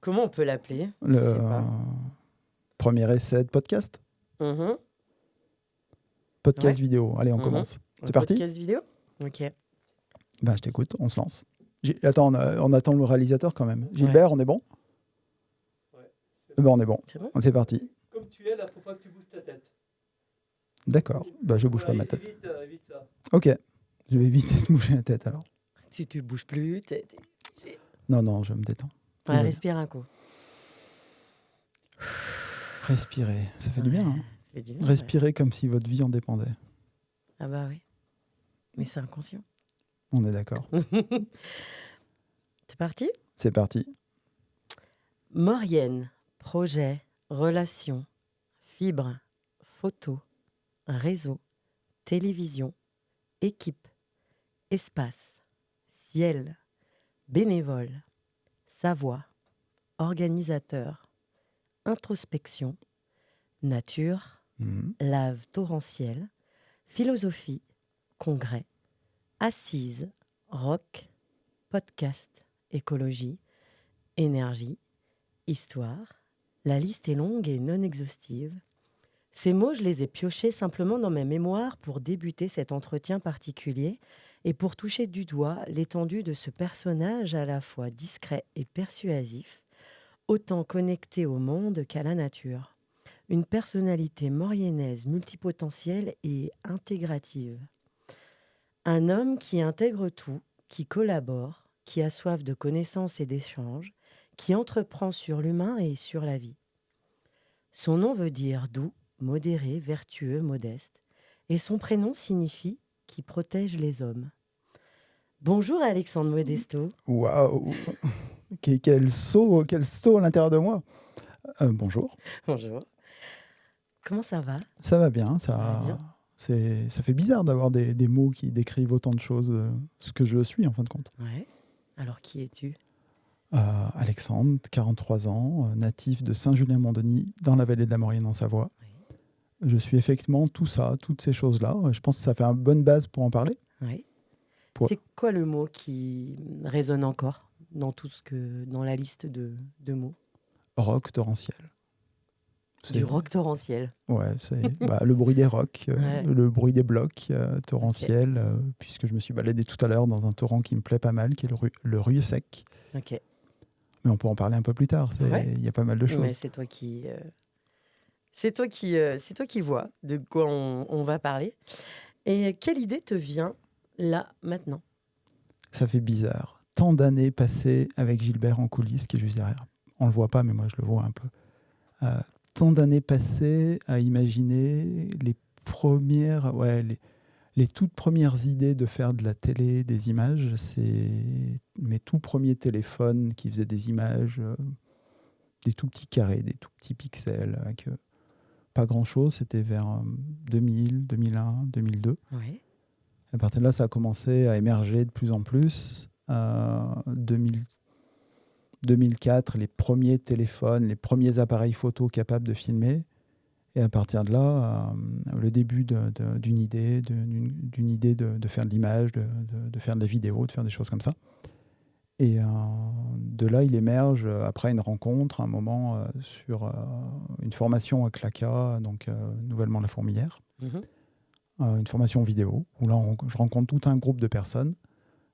Comment on peut l'appeler? Je Le sais pas. premier essai de podcast. Mhm. Podcast Ouais. vidéo. Allez, on Mhm. commence. Un C'est parti? podcast vidéo? Ok. Je t'écoute, on se lance. Attends, on attend le réalisateur quand même. Ouais. Gilbert, on est bon? Ouais, On est bon. C'est bon? C'est parti. Comme tu es là, faut pas que tu bouges ta tête. D'accord. Je bouge pas ma tête. Évite ça. Ok. Je vais éviter de bouger la tête alors. Si tu bouges plus, Non, je me détends. Ouais, Ouais. respire un coup. Respirer, ça fait du bien. Hein. Ça fait du bien, Respirer comme si votre vie en dépendait. Ah bah oui. Mais c'est inconscient. On est d'accord. C'est parti? C'est parti. Maurienne, projet, relation, fibre, photo, réseau, télévision, équipe, espace, ciel, bénévole, savoir, organisateur, introspection, nature, lave torrentielle, philosophie, congrès, assise, rock, podcast, écologie, énergie, histoire. La liste est longue et non exhaustive. Ces mots, je les ai piochés simplement dans ma mémoire pour débuter cet entretien particulier et pour toucher du doigt l'étendue de ce personnage à la fois discret et persuasif, autant connecté au monde qu'à la nature. Une personnalité mauriennaise multipotentielle et intégrative. Un homme qui intègre tout, qui collabore, qui a soif de connaissances et d'échanges, qui entreprend sur l'humain et sur la vie. Son nom veut dire doux, modéré, vertueux, modeste, et son prénom signifie qui protège les hommes. Bonjour Alexandre Modesto. Waouh. Quel saut à l'intérieur de moi. Bonjour. Bonjour. Comment ça va? Ça va bien. Ça va bien. Ça fait bizarre d'avoir des mots qui décrivent autant de choses, ce que je suis en fin de compte. Ouais. Alors qui es-tu? Alexandre, 43 ans, natif de Saint-Julien-Mont-Denis, dans la vallée de la Maurienne en Savoie. Oui. Je suis effectivement tout ça, toutes ces choses-là. Je pense que ça fait une bonne base pour en parler. Oui. Pour- C'est quoi le mot qui résonne encore dans la liste de mots? Rock torrentiel. Du rock torrentiel. Ouais, c'est le bruit des rocs, Ouais. le bruit des blocs torrentiels, puisque je me suis baladé tout à l'heure dans un torrent qui me plaît pas mal, qui est le Rieu Sec. Ok. Mais on peut en parler un peu plus tard. Ouais. Il y a pas mal de choses. Mais c'est toi qui vois de quoi on va parler. Et quelle idée te vient là, maintenant? Ça fait bizarre. Tant d'années passées avec Gilbert en coulisses, qui est juste derrière. On le voit pas, mais moi je le vois un peu. Tant d'années passées à imaginer les toutes premières idées de faire de la télé, des images. C'est mes tout premiers téléphones qui faisaient des images, des tout petits carrés, des tout petits pixels, avec pas grand-chose. C'était vers 2000, 2001, 2002. Oui. À partir de là, ça a commencé à émerger de plus en plus. 2004, les premiers téléphones, les premiers appareils photo capables de filmer. Et à partir de là, le début d'une idée, de faire de l'image, de faire de la vidéo, de faire des choses comme ça. Et de là, il émerge, après une rencontre, un moment sur une formation à Claca, donc nouvellement La Fourmilière, une formation vidéo, où là, je rencontre tout un groupe de personnes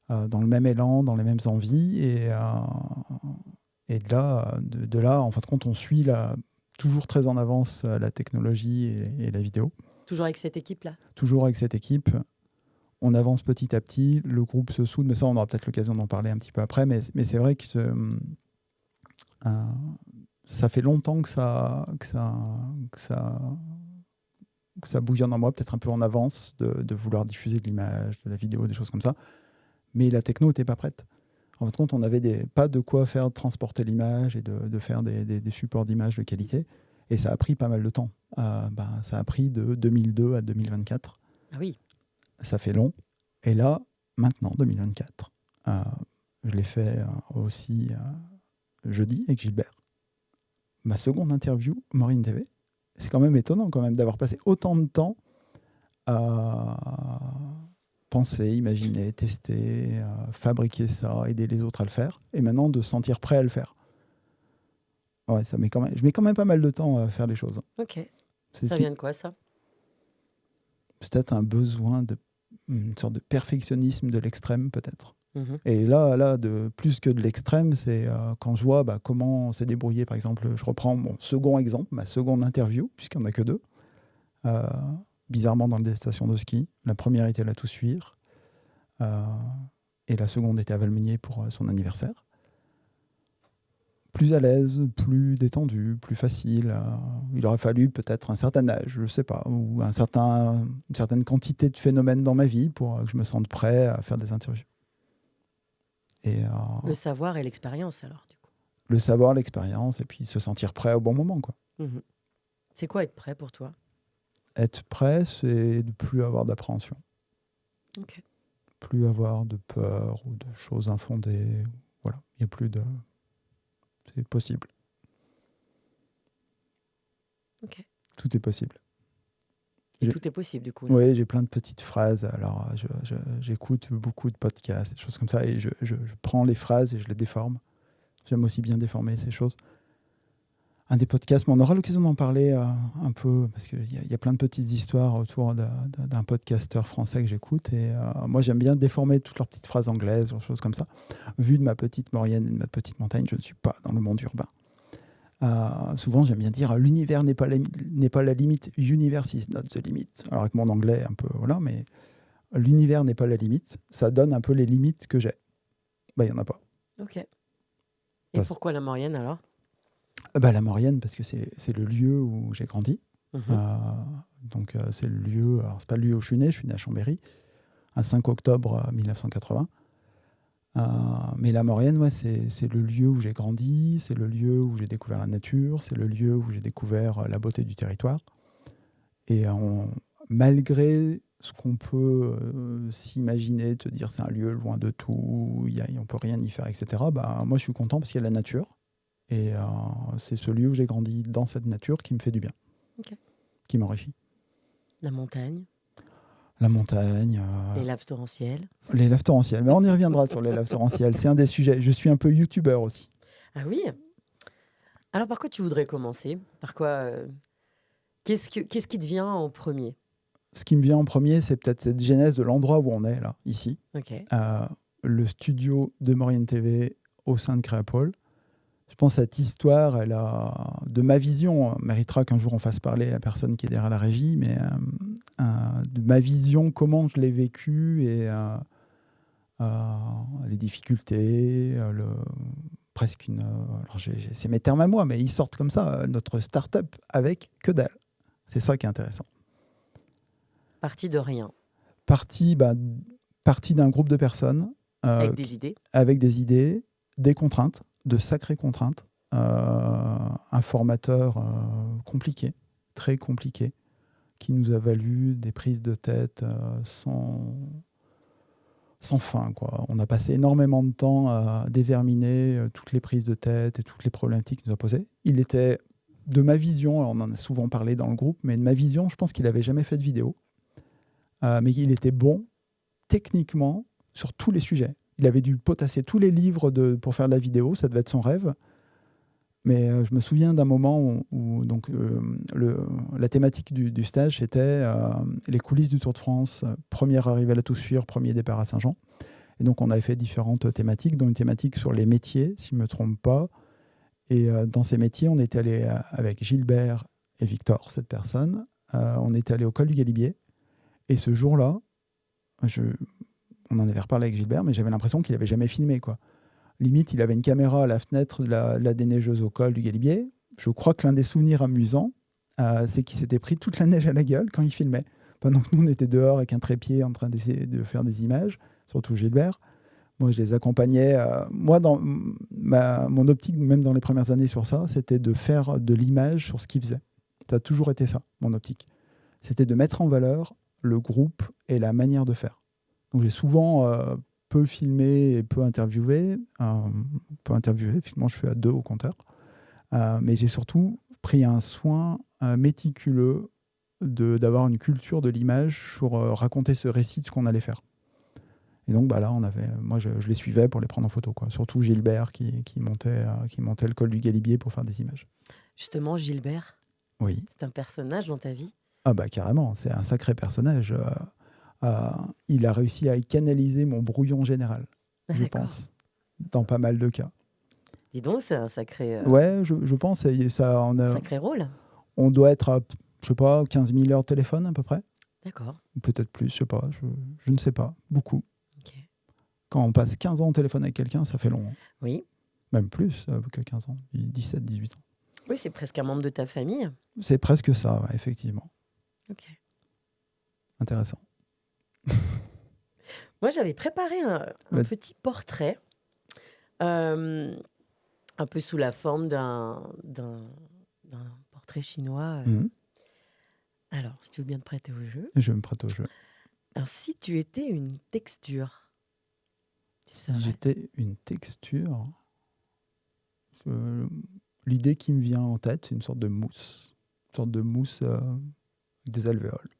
dans le même élan, dans les mêmes envies. Et de là, en fin de compte, on suit toujours très en avance la technologie et la vidéo. Toujours avec cette équipe-là? Toujours avec cette équipe. On avance petit à petit, le groupe se soude, mais ça, on aura peut-être l'occasion d'en parler un petit peu après. Mais c'est vrai que ça fait longtemps que ça bouillonne en moi, peut-être un peu en avance, de vouloir diffuser de l'image, de la vidéo, des choses comme ça. Mais la techno n'était pas prête. En fin de compte, on n'avait pas de quoi faire transporter l'image et de faire des supports d'image de qualité. Et ça a pris pas mal de temps. Ça a pris de 2002 à 2024. Ah oui. Ça fait long. Et là, maintenant, 2024, je l'ai fait aussi jeudi avec Gilbert. Ma seconde interview, Maureen TV. C'est quand même étonnant d'avoir passé autant de temps à penser, imaginer, tester, fabriquer ça, aider les autres à le faire, et maintenant de se sentir prêt à le faire. Ouais, je mets quand même pas mal de temps à faire les choses. Ok. C'est Ça vient de quoi, ça? peut-être un besoin une sorte de perfectionnisme de l'extrême, peut-être. Mhm. Et là, plus que de l'extrême, c'est quand je vois comment on s'est débrouillé. Par exemple, je reprends mon second exemple, ma seconde interview, puisqu'il n'y en a que deux. Euh, bizarrement, dans des stations de ski. La première était à La Toussuire. Et la seconde était à Valmeunier pour son anniversaire. Plus à l'aise, plus détendu, plus facile. Il aurait fallu peut-être un certain âge, je ne sais pas, ou une certaine quantité de phénomènes dans ma vie pour que je me sente prêt à faire des interviews. Et Le savoir et l'expérience, alors, du coup. le savoir, l'expérience, et puis se sentir prêt au bon moment, quoi. Mhm. C'est quoi être prêt pour toi? Être prêt, c'est de ne plus avoir d'appréhension. Ok. Plus avoir de peur ou de choses infondées. Voilà, il n'y a plus de... C'est possible. Ok. Tout est possible. Et J'ai- tout est possible, du coup. Là. Oui, j'ai plein de petites phrases. Alors, j'écoute beaucoup de podcasts, des choses comme ça, et je prends les phrases et je les déforme. J'aime aussi bien déformer ces choses. Un des podcasts, mais on aura l'occasion d'en parler un peu, parce qu'il y a plein de petites histoires autour d'un podcasteur français que j'écoute. Et moi, j'aime bien déformer toutes leurs petites phrases anglaises, des choses comme ça. Vu de ma petite Maurienne et de ma petite montagne, je ne suis pas dans le monde urbain. Souvent, j'aime bien dire l'univers n'est pas la limite, universe is not the limit. Alors, avec mon anglais, un peu, voilà, mais l'univers n'est pas la limite. Ça donne un peu les limites que j'ai. Il n'y en a pas. Ok. Et Parce- pourquoi la Maurienne, alors? La Maurienne, parce que c'est le lieu où j'ai grandi. Mhm. Donc, c'est le lieu. Alors, c'est pas le lieu où je suis né à Chambéry, un 5 octobre 1980. Mais la Maurienne, ouais, c'est le lieu où j'ai grandi, c'est le lieu où j'ai découvert la nature, c'est le lieu où j'ai découvert la beauté du territoire. Et malgré ce qu'on peut s'imaginer, te dire c'est un lieu loin de tout, on ne peut rien y faire, etc., moi je suis content parce qu'il y a la nature. Et c'est ce lieu où j'ai grandi dans cette nature qui me fait du bien, Ok. qui m'enrichit. La montagne, La montagne, les laves torrentielles. les laves torrentielles. Mais on y reviendra sur les laves torrentielles. C'est un des sujets. Je suis un peu youtubeur aussi. Ah oui? Alors, par quoi tu voudrais commencer? Par quoi qu'est-ce qui te vient en premier? Ce qui me vient en premier, c'est peut-être cette genèse de l'endroit où on est, là, ici. Ok. Le studio de Maurienne TV au sein de Créapol. Je pense que cette histoire, de ma vision, méritera qu'un jour on fasse parler la personne qui est derrière la régie, mais de ma vision, comment je l'ai vécu et les difficultés, presque une... alors c'est mes termes à moi, mais ils sortent comme ça, notre start-up avec que dalle. C'est ça qui est intéressant. Parti de rien. Parti d'un groupe de personnes Avec des idées. avec des idées, des contraintes, de sacrées contraintes, un formateur compliqué, très compliqué, qui nous a valu des prises de tête sans fin, quoi. On a passé énormément de temps à déverminer toutes les prises de tête et toutes les problématiques qu'il nous a posées. Il était, de ma vision, on en a souvent parlé dans le groupe, mais de ma vision, je pense qu'il n'avait jamais fait de vidéo. Mais il était bon techniquement sur tous les sujets. Il avait dû potasser tous les livres pour faire de la vidéo, ça devait être son rêve. Mais je me souviens d'un moment où la thématique du stage, c'était les coulisses du Tour de France, première arrivée à La Toussuire, premier départ à Saint-Jean. Et donc on avait fait différentes thématiques, dont une thématique sur les métiers, si je ne me trompe pas. Et dans ces métiers, on était allé avec Gilbert et Victor, cette personne. On était allé au col du Galibier. Et ce jour-là, on en avait reparlé avec Gilbert, mais j'avais l'impression qu'il n'avait jamais filmé, quoi. Limite, il avait une caméra à la fenêtre de la déneigeuse au col du Galibier. Je crois que l'un des souvenirs amusants, c'est qu'il s'était pris toute la neige à la gueule quand il filmait. Pendant que nous, on était dehors avec un trépied en train d'essayer de faire des images, surtout Gilbert. Moi, je les accompagnais. Moi, dans mon optique, même dans les premières années sur ça, c'était de faire de l'image sur ce qu'il faisait. Ça a toujours été ça, mon optique. C'était de mettre en valeur le groupe et la manière de faire. Donc, j'ai souvent peu filmé et peu interviewé. Finalement, je suis à 2 au compteur. Mais j'ai surtout pris un soin méticuleux d'avoir une culture de l'image sur raconter ce récit de ce qu'on allait faire. Et donc là, moi je les suivais pour les prendre en photo, quoi. Surtout Gilbert qui montait le col du Galibier pour faire des images. Justement, Gilbert, Oui. c'est un personnage dans ta vie? Ah bah carrément, c'est un sacré personnage. Il a réussi à canaliser mon brouillon général, Ah, je d'accord. pense, dans pas mal de cas. Dis donc, c'est un sacré, Ouais, je pense. Et ça, sacré rôle. on doit être à, je sais pas, 15 000 heures de téléphone à peu près. D'accord. Ou peut-être plus, je sais pas. Je ne sais pas. Beaucoup. Ok. Quand on passe 15 ans au téléphone avec quelqu'un, ça fait long, hein. Oui. Même plus que 15 ans. 17, 18 ans. Oui, c'est presque un membre de ta famille. C'est presque ça, ouais, effectivement. Ok. Intéressant. Moi, j'avais préparé un Vas-y. petit portrait, un peu sous la forme d'un portrait chinois. Alors, si tu veux bien te prêter au jeu. Je me prête au jeu. Alors, si tu étais une texture, tu Si serais... j'étais une texture, l'idée qui me vient en tête, c'est une sorte de mousse. Une sorte de mousse avec des alvéoles.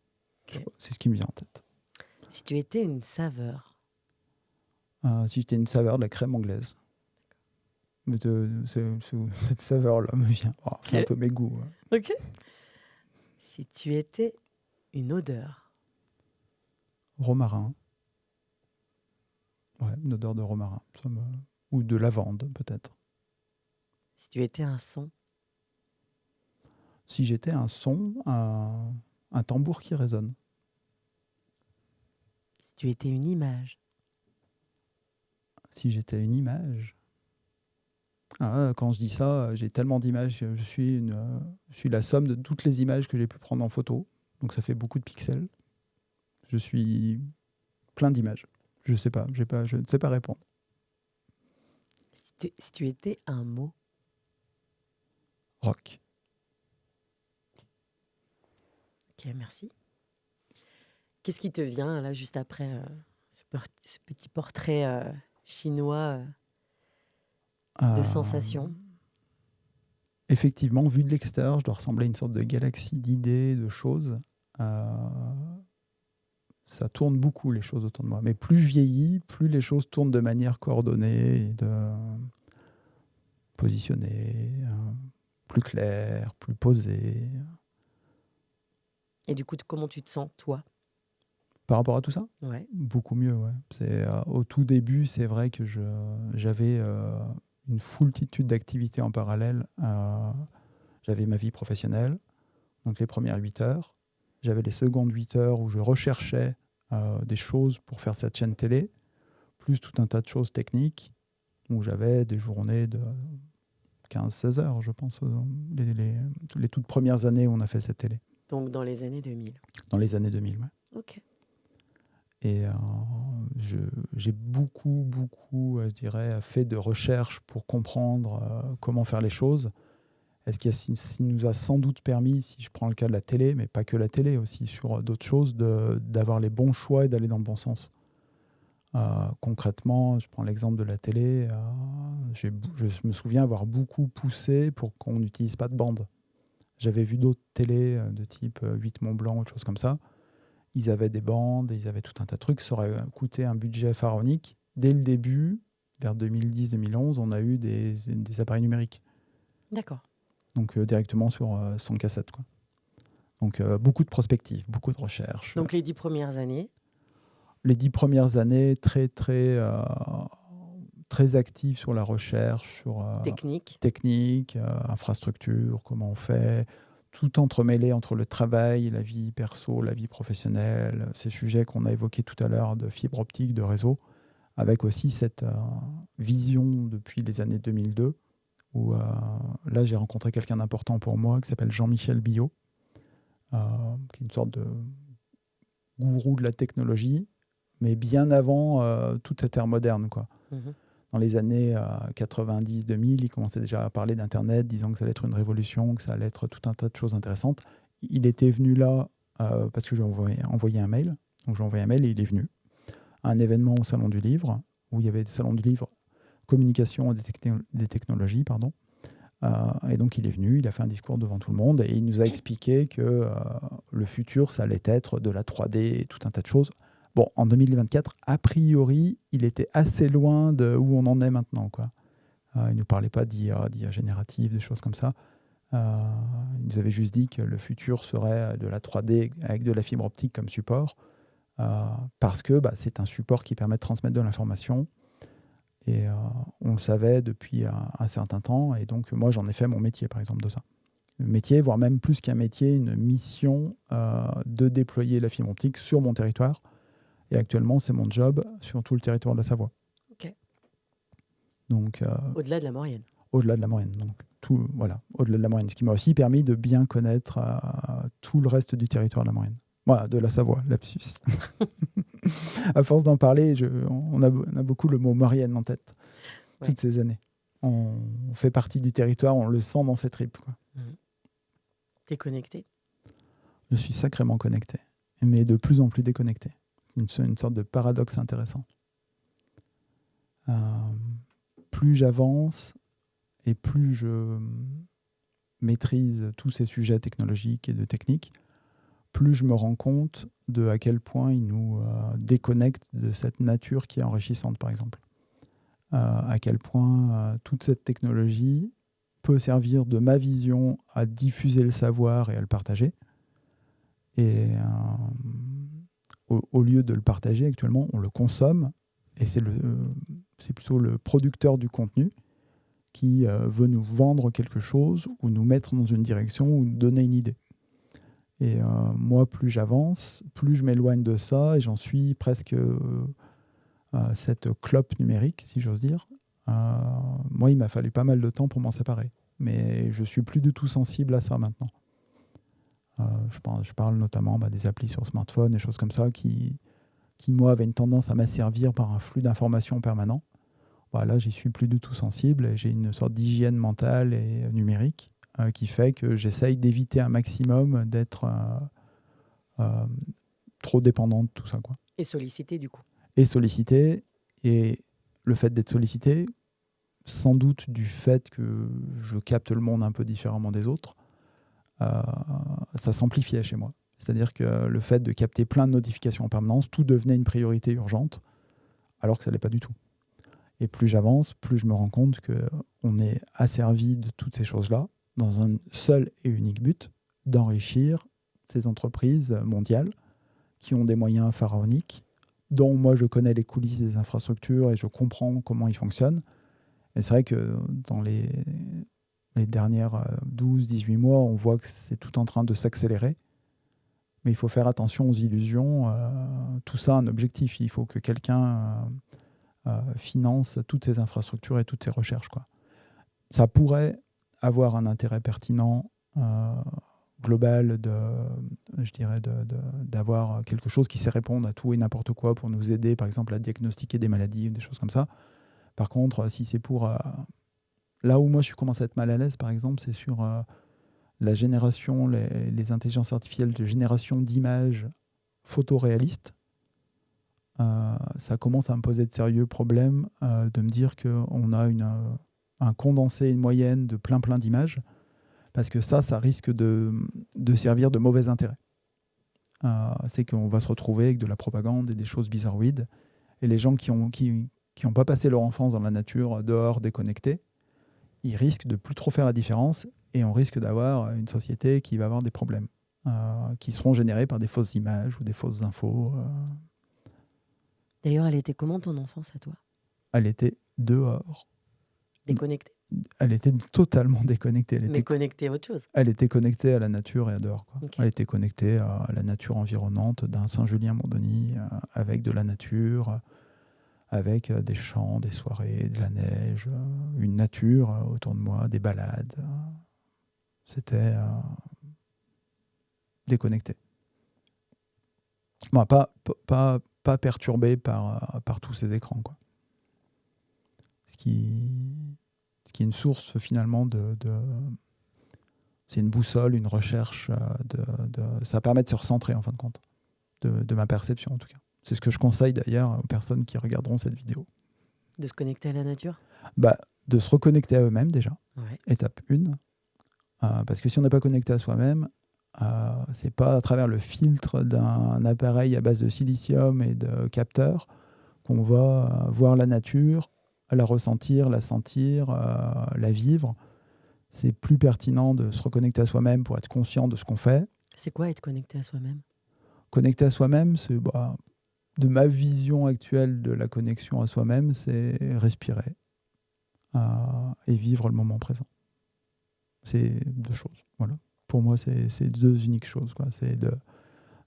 Je sais pas, c'est ce qui me vient en tête. Si tu étais une saveur, Si j'étais une saveur de la crème anglaise. Cette saveur-là me vient. Oh, c'est un Ok. peu mes goûts, ouais. ok. Si tu étais une odeur, Romarin. Ouais, une odeur de romarin. Ou de lavande, peut-être. si tu étais un son, Si j'étais un son, un tambour qui résonne. si tu étais une image, Si j'étais une image. Quand je dis ça, j'ai tellement d'images. Je suis la somme de toutes les images que j'ai pu prendre en photo. Donc ça fait beaucoup de pixels. Je suis plein d'images. Je ne sais pas répondre. si tu étais un mot, Rock. ok, merci. Qu'est-ce qui te vient là juste après ce petit portrait chinois de sensation? Effectivement, vu de l'extérieur, je dois ressembler à une sorte de galaxie d'idées, de choses. Ça tourne beaucoup, les choses autour de moi. Mais plus je vieillis, plus les choses tournent de manière coordonnée et positionnée, plus claire, plus posée. Et du coup, comment tu te sens, toi? Par rapport à tout ça, Ouais. beaucoup mieux. Ouais. Au tout début, c'est vrai que j'avais une foultitude d'activités en parallèle. J'avais ma vie professionnelle, donc les premières 8 heures. J'avais les secondes 8 heures où je recherchais des choses pour faire cette chaîne télé, plus tout un tas de choses techniques, où j'avais des journées de 15-16 heures, je pense, les toutes premières années où on a fait cette télé. Donc dans les années 2000. Dans les années 2000, ouais. Ok. Et j'ai beaucoup, je dirais, fait de recherches pour comprendre comment faire les choses. Et ce qui nous a sans doute permis, si je prends le cas de la télé, mais pas que la télé, aussi sur d'autres choses, d'avoir les bons choix et d'aller dans le bon sens. Concrètement, je prends l'exemple de la télé, je me souviens avoir beaucoup poussé pour qu'on n'utilise pas de bande. J'avais vu d'autres télés de type 8 Mont Blanc, autre chose comme ça. Ils avaient des bandes, ils avaient tout un tas de trucs. Ça aurait coûté un budget pharaonique. Dès le début, vers 2010-2011, on a eu des appareils numériques. D'accord. Donc directement sans cassette, quoi. Donc beaucoup de prospective, beaucoup de recherche. Donc les 10 premières années. Les 10 premières années, très actives sur la recherche, sur technique, infrastructure, comment on fait, tout entremêlé entre le travail, la vie perso, la vie professionnelle, ces sujets qu'on a évoqués tout à l'heure de fibre optique, de réseau, avec aussi cette vision depuis les années 2002, où là j'ai rencontré quelqu'un d'important pour moi qui s'appelle Jean-Michel Billot, qui est une sorte de gourou de la technologie, mais bien avant toute cette ère moderne, quoi. Mhm. Dans les années 90-2000, il commençait déjà à parler d'Internet, disant que ça allait être une révolution, que ça allait être tout un tas de choses intéressantes. Il était venu là parce que j'ai envoyé un mail. Donc j'ai envoyé un mail et il est venu à un événement au Salon du Livre, où il y avait le Salon du Livre Communication des technologies, pardon. Et donc il est venu, il a fait un discours devant tout le monde et il nous a expliqué que le futur, ça allait être de la 3D et tout un tas de choses. Bon, en 2024, a priori, il était assez loin de où on en est maintenant, quoi. Il ne nous parlait pas d'IA générative, des choses comme ça. Il nous avait juste dit que le futur serait de la 3D avec de la fibre optique comme support, parce que c'est un support qui permet de transmettre de l'information. Et on le savait depuis un certain temps. Et donc, moi, j'en ai fait mon métier, par exemple, de ça. Le métier, voire même plus qu'un métier, une mission de déployer la fibre optique sur mon territoire. Et actuellement, c'est mon job sur tout le territoire de la Savoie. Ok. Donc, Au-delà de la Maurienne. au-delà de la Maurienne. Donc, au-delà de la Maurienne. Ce qui m'a aussi permis de bien connaître tout le reste du territoire de la Maurienne. Voilà, de la Savoie, lapsus. À force d'en parler, on a beaucoup le mot Maurienne en tête, toutes ces années. On fait partie du territoire, on le sent dans ses tripes, quoi. T'es connecté ? Je suis sacrément connecté, mais de plus en plus déconnecté. Une sorte de paradoxe intéressant. Plus j'avance et plus je maîtrise tous ces sujets technologiques et de technique, plus je me rends compte de à quel point ils nous déconnectent de cette nature qui est enrichissante, par exemple. À quel point toute cette technologie peut servir de ma vision à diffuser le savoir et à le partager. Et au lieu de le partager, actuellement, on le consomme. Et c'est plutôt le producteur du contenu qui veut nous vendre quelque chose ou nous mettre dans une direction ou nous donner une idée. Et moi, plus j'avance, plus je m'éloigne de ça et j'en suis presque cette clope numérique, si j'ose dire. Moi, il m'a fallu pas mal de temps pour m'en séparer. Mais je suis plus du tout sensible à ça maintenant. Je parle notamment des applis sur smartphone, des choses comme ça qui, moi, avaient une tendance à m'asservir par un flux d'informations permanent. Là, j'y suis plus du tout sensible et j'ai une sorte d'hygiène mentale et numérique qui fait que j'essaye d'éviter un maximum d'être trop dépendant de tout ça, quoi. Et sollicité, du coup. Et sollicité. Et le fait d'être sollicité, sans doute du fait que je capte le monde un peu différemment des autres, ça s'amplifiait chez moi. C'est-à-dire que le fait de capter plein de notifications en permanence, tout devenait une priorité urgente, alors que ça ne l'est pas du tout. Et plus j'avance, plus je me rends compte qu'on est asservi de toutes ces choses-là dans un seul et unique but, d'enrichir ces entreprises mondiales qui ont des moyens pharaoniques, dont moi je connais les coulisses des infrastructures et je comprends comment ils fonctionnent. Et c'est vrai que dans les dernières 12-18 mois, on voit que c'est tout en train de s'accélérer. Mais il faut faire attention aux illusions. Tout ça a un objectif. Il faut que quelqu'un finance toutes ces infrastructures et toutes ces recherches, quoi. Ça pourrait avoir un intérêt pertinent global d'avoir quelque chose qui sait répondre à tout et n'importe quoi pour nous aider, par exemple, à diagnostiquer des maladies ou des choses comme ça. Par contre, si c'est pour... là où moi je commence à être mal à l'aise, par exemple, c'est sur la génération, les intelligences artificielles de génération d'images photoréalistes. Ça commence à me poser de sérieux problèmes de me dire qu'on a un condensé, une moyenne de plein d'images, parce que ça risque de servir de mauvais intérêt. C'est qu'on va se retrouver avec de la propagande et des choses bizarroïdes, et les gens qui n'ont pas passé leur enfance dans la nature, dehors, déconnectés, ils risquent de plus trop faire la différence, et on risque d'avoir une société qui va avoir des problèmes, qui seront générés par des fausses images ou des fausses infos. D'ailleurs, elle était comment ton enfance à toi ? Elle était dehors. Déconnectée ? Elle était totalement déconnectée. Mais connectée à autre chose ? Elle était connectée à la nature et à dehors, quoi. Okay. Elle était connectée à la nature environnante d'un Saint-Julien-Mondoni, avec de la nature, avec des champs, des soirées, de la neige, une nature autour de moi, des balades. C'était déconnecté. Bon, pas perturbé par tous ces écrans, quoi. Ce qui est une source finalement c'est une boussole, une recherche. Ça permet de se recentrer en fin de compte, de ma perception en tout cas. C'est ce que je conseille d'ailleurs aux personnes qui regarderont cette vidéo. De se connecter à la nature ? De se reconnecter à eux-mêmes déjà, ouais. Étape 1. Parce que si on n'est pas connecté à soi-même, C'est pas à travers le filtre d'un appareil à base de silicium et de capteurs qu'on va voir la nature, la ressentir, la sentir, la vivre. C'est plus pertinent de se reconnecter à soi-même pour être conscient de ce qu'on fait. C'est quoi être connecté à soi-même? Connecter à soi-même, c'est de ma vision actuelle de la connexion à soi-même, c'est respirer et vivre le moment présent. C'est deux choses. Voilà. Pour moi, c'est deux uniques choses, quoi. C'est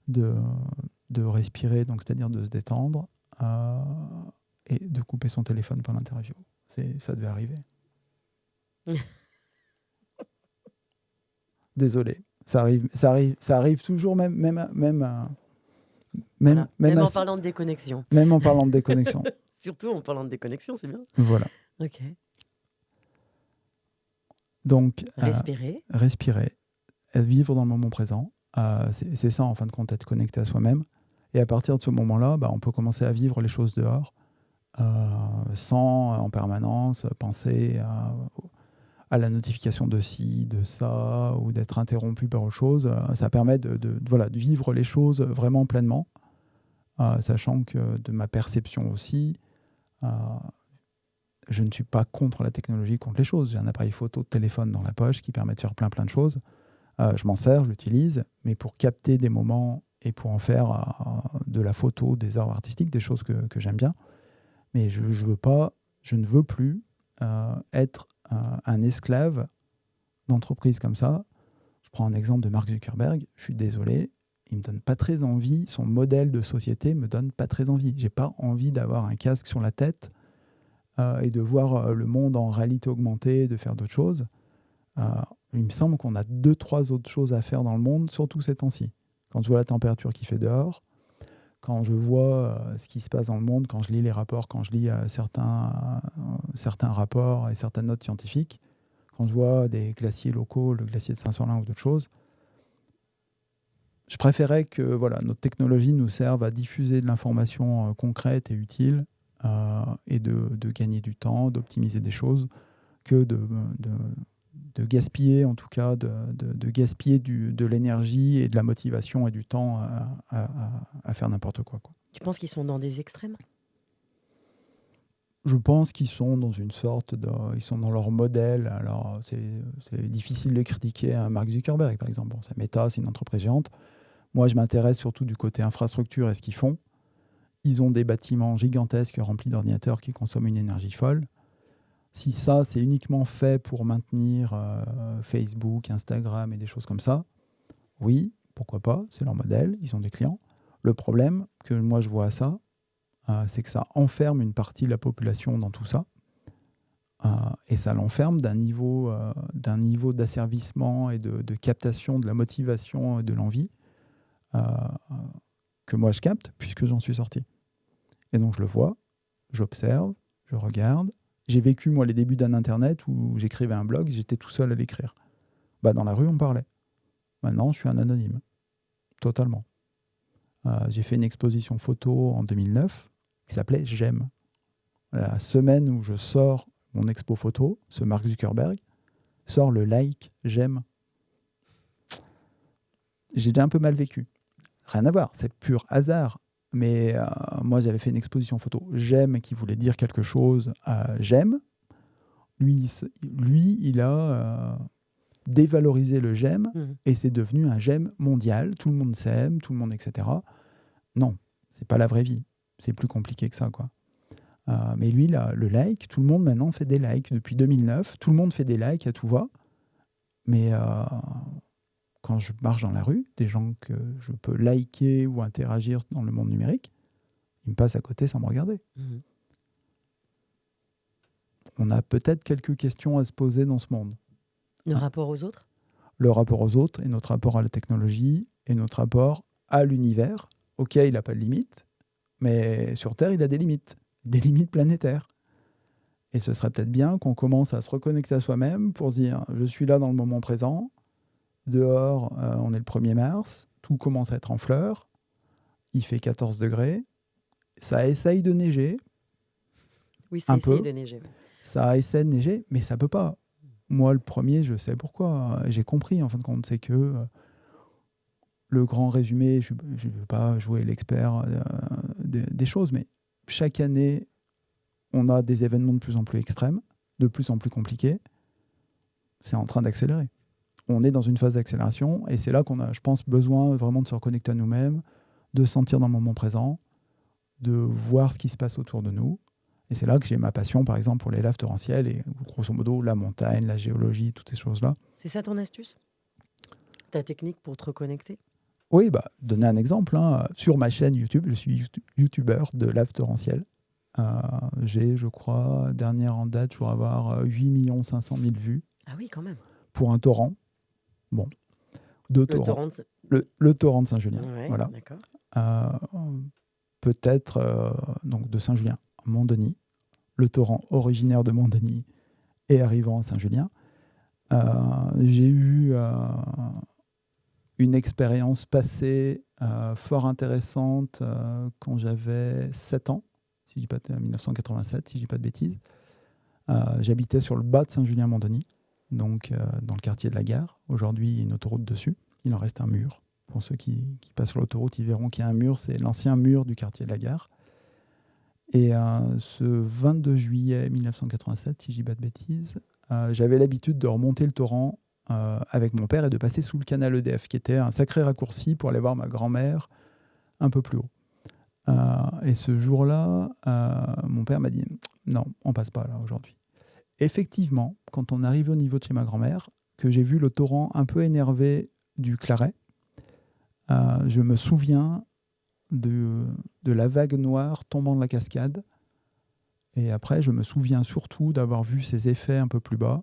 de respirer, donc c'est-à-dire de se détendre, et de couper son téléphone pendant l'interview. Ça devait arriver. Désolé, ça arrive toujours, même Voilà. Même en à- parlant de déconnexion. même en parlant de déconnexion. Surtout en parlant de déconnexion, c'est bien. Voilà. Ok. Donc, Respirer. vivre dans le moment présent, c'est ça en fin de compte, être connecté à soi-même. Et à partir de ce moment-là, on peut commencer à vivre les choses dehors, sans en permanence penser à la notification de ci, de ça, ou d'être interrompu par autre chose. Ça permet de vivre les choses vraiment pleinement, sachant que de ma perception aussi, je ne suis pas contre la technologie, contre les choses. J'ai un appareil photo de téléphone dans la poche qui permet de faire plein de choses. Je m'en sers, je l'utilise, mais pour capter des moments et pour en faire de la photo, des œuvres artistiques, des choses que j'aime bien. Mais je ne veux plus être un esclave d'entreprise comme ça. Je prends un exemple de Mark Zuckerberg. Je suis désolé, il me donne pas très envie. Son modèle de société me donne pas très envie. J'ai pas envie d'avoir un casque sur la tête et de voir le monde en réalité augmentée, de faire d'autres choses. Il me semble qu'on a 2-3 autres choses à faire dans le monde, surtout ces temps-ci. Quand je vois la température qu'il fait dehors, quand je vois ce qui se passe dans le monde, quand je lis les rapports, quand je lis certains rapports et certaines notes scientifiques, quand je vois des glaciers locaux, le glacier de Saint-Sorlin ou d'autres choses, je préférais que notre technologie nous serve à diffuser de l'information concrète et utile et de gagner du temps, d'optimiser des choses, que de gaspiller, en tout cas, de gaspiller de l'énergie et de la motivation et du temps à faire n'importe quoi. Tu penses qu'ils sont dans des extrêmes? Je pense qu'ils sont dans une sorte ils sont dans leur modèle. Alors, c'est difficile de critiquer un Mark Zuckerberg, par exemple. Bon, c'est Meta, c'est une entreprise géante. Moi, je m'intéresse surtout du côté infrastructure et ce qu'ils font. Ils ont des bâtiments gigantesques remplis d'ordinateurs qui consomment une énergie folle. Si ça, c'est uniquement fait pour maintenir Facebook, Instagram et des choses comme ça, oui, pourquoi pas, c'est leur modèle, ils ont des clients. Le problème que moi je vois à ça, c'est que ça enferme une partie de la population dans tout ça, et ça l'enferme d'un niveau d'asservissement et de captation de la motivation et de l'envie que moi je capte puisque j'en suis sorti. Et donc je le vois, j'observe, je regarde. J'ai vécu, moi, les débuts d'un Internet où j'écrivais un blog, j'étais tout seul à l'écrire. Dans la rue, on parlait. Maintenant, je suis un anonyme. Totalement. J'ai fait une exposition photo en 2009 qui s'appelait J'aime. La semaine où je sors mon expo photo, ce Mark Zuckerberg sort le like J'aime. J'ai déjà un peu mal vécu. Rien à voir, c'est pur hasard. Mais moi, j'avais fait une exposition photo J'aime qui voulait dire quelque chose à J'aime. Lui, il a dévalorisé le j'aime et c'est devenu un j'aime mondial. Tout le monde s'aime, tout le monde, etc. Non, c'est pas la vraie vie. C'est plus compliqué que ça, quoi. Mais lui, le like, tout le monde maintenant fait des likes. Depuis 2009, tout le monde fait des likes à tout va. Mais quand je marche dans la rue, des gens que je peux liker ou interagir dans le monde numérique, ils me passent à côté sans me regarder. On a peut-être quelques questions à se poser dans ce monde. Le rapport aux autres? Le rapport aux autres et notre rapport à la technologie et notre rapport à l'univers. Ok, il n'a pas de limite, mais sur Terre, il a des limites planétaires. Et ce serait peut-être bien qu'on commence à se reconnecter à soi-même pour dire « je suis là dans le moment présent ». Dehors, on est le 1er mars, tout commence à être en fleurs, il fait 14 degrés, ça essaye de neiger. Oui, ça essaye de neiger. Ça essaie de neiger, mais ça peut pas. Moi, le premier, je sais pourquoi. J'ai compris, en fin de compte, c'est que le grand résumé, je ne veux pas jouer l'expert des choses, mais chaque année, on a des événements de plus en plus extrêmes, de plus en plus compliqués. C'est en train d'accélérer. On est dans une phase d'accélération et c'est là qu'on a, je pense, besoin vraiment de se reconnecter à nous-mêmes, de se sentir dans le moment présent, de voir ce qui se passe autour de nous. Et c'est là que j'ai ma passion, par exemple, pour les laves torrentielles et grosso modo la montagne, la géologie, toutes ces choses-là. C'est ça ton astuce? Ta technique pour te reconnecter? Oui, donner un exemple. Sur ma chaîne YouTube, je suis youtubeur de laves torrentielles. J'ai, je crois, dernière en date, je dois avoir 8 500 000 vues. Ah oui, quand même. Pour un torrent. Bon, deux torrents. Le torrent de Saint-Julien. Ouais, voilà. D'accord. Peut-être donc de Saint-Julien à Montdenis. Le torrent originaire de Montdenis et arrivant à Saint-Julien. J'ai eu une expérience passée fort intéressante quand j'avais 7 ans, si je dis pas 1987, si je dis pas de bêtises. J'habitais sur le bas de Saint-Julien-Montdenis, donc dans le quartier de la Gare. Aujourd'hui, il y a une autoroute dessus. Il en reste un mur. Pour ceux qui passent sur l'autoroute, ils verront qu'il y a un mur. C'est l'ancien mur du quartier de la Gare. Et ce 22 juillet 1987, si je dis pas de bêtises, j'avais l'habitude de remonter le torrent avec mon père et de passer sous le canal EDF, qui était un sacré raccourci pour aller voir ma grand-mère un peu plus haut. Et ce jour-là, mon père m'a dit « Non, on passe pas là aujourd'hui ». Effectivement, quand on arrive au niveau de chez ma grand-mère, que j'ai vu le torrent un peu énervé du Claret, je me souviens de la vague noire tombant de la cascade. Et après, je me souviens surtout d'avoir vu ses effets un peu plus bas,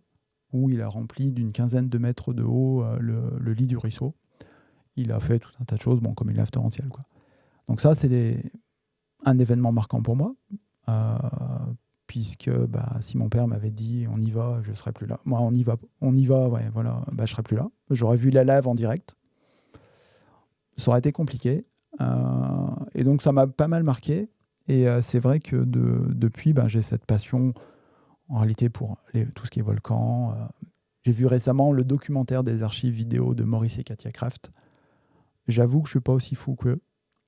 où il a rempli d'une quinzaine de mètres de haut le lit du ruisseau. Il a fait tout un tas de choses, comme une lave torrentielle, quoi. Donc ça, c'est un événement marquant pour moi, puisque si mon père m'avait dit on y va, je ne serais plus là. Moi, on y va, ouais, voilà, je ne serais plus là. J'aurais vu la lave en direct. Ça aurait été compliqué. Et donc, ça m'a pas mal marqué. Et c'est vrai que depuis, j'ai cette passion, en réalité, pour tout ce qui est volcan. J'ai vu récemment le documentaire des archives vidéo de Maurice et Katia Kraft. J'avoue que je ne suis pas aussi fou qu'eux.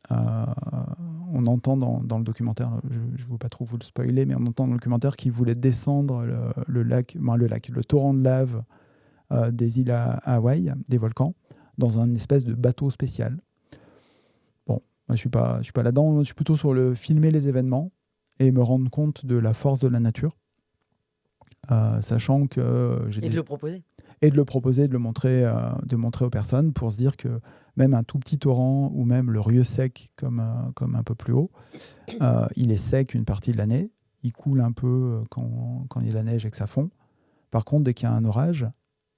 On entend dans le documentaire, je ne veux pas trop vous le spoiler, mais on entend dans le documentaire qu'ils voulaient descendre le torrent de lave des îles à Hawaï, des volcans, dans un espèce de bateau spécial. Bon, moi, je suis pas là-dedans, je suis plutôt sur le filmer les événements et me rendre compte de la force de la nature, sachant que Et de le proposer. Et de le proposer, de le montrer aux personnes pour se dire que même un tout petit torrent ou même le Rieu sec comme un peu plus haut, il est sec une partie de l'année, il coule un peu quand il y a la neige et que ça fond. Par contre, dès qu'il y a un orage,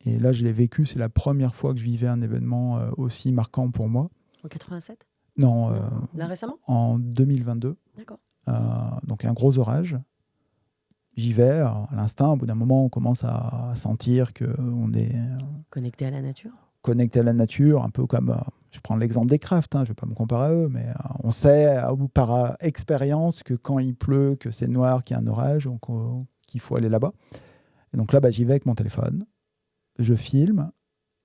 et là je l'ai vécu, c'est la première fois que je vivais un événement aussi marquant pour moi. En 87 ? Non, là récemment ? En 2022. D'accord. Donc un gros orage. J'y vais, à l'instinct, au bout d'un moment, on commence à sentir qu'on est connecté à la nature. Connecté à la nature, un peu comme, je prends l'exemple des crafts, je ne vais pas me comparer à eux, mais on sait par expérience que quand il pleut, que c'est noir, qu'il y a un orage, donc, qu'il faut aller là-bas. Et donc là, j'y vais avec mon téléphone, je filme,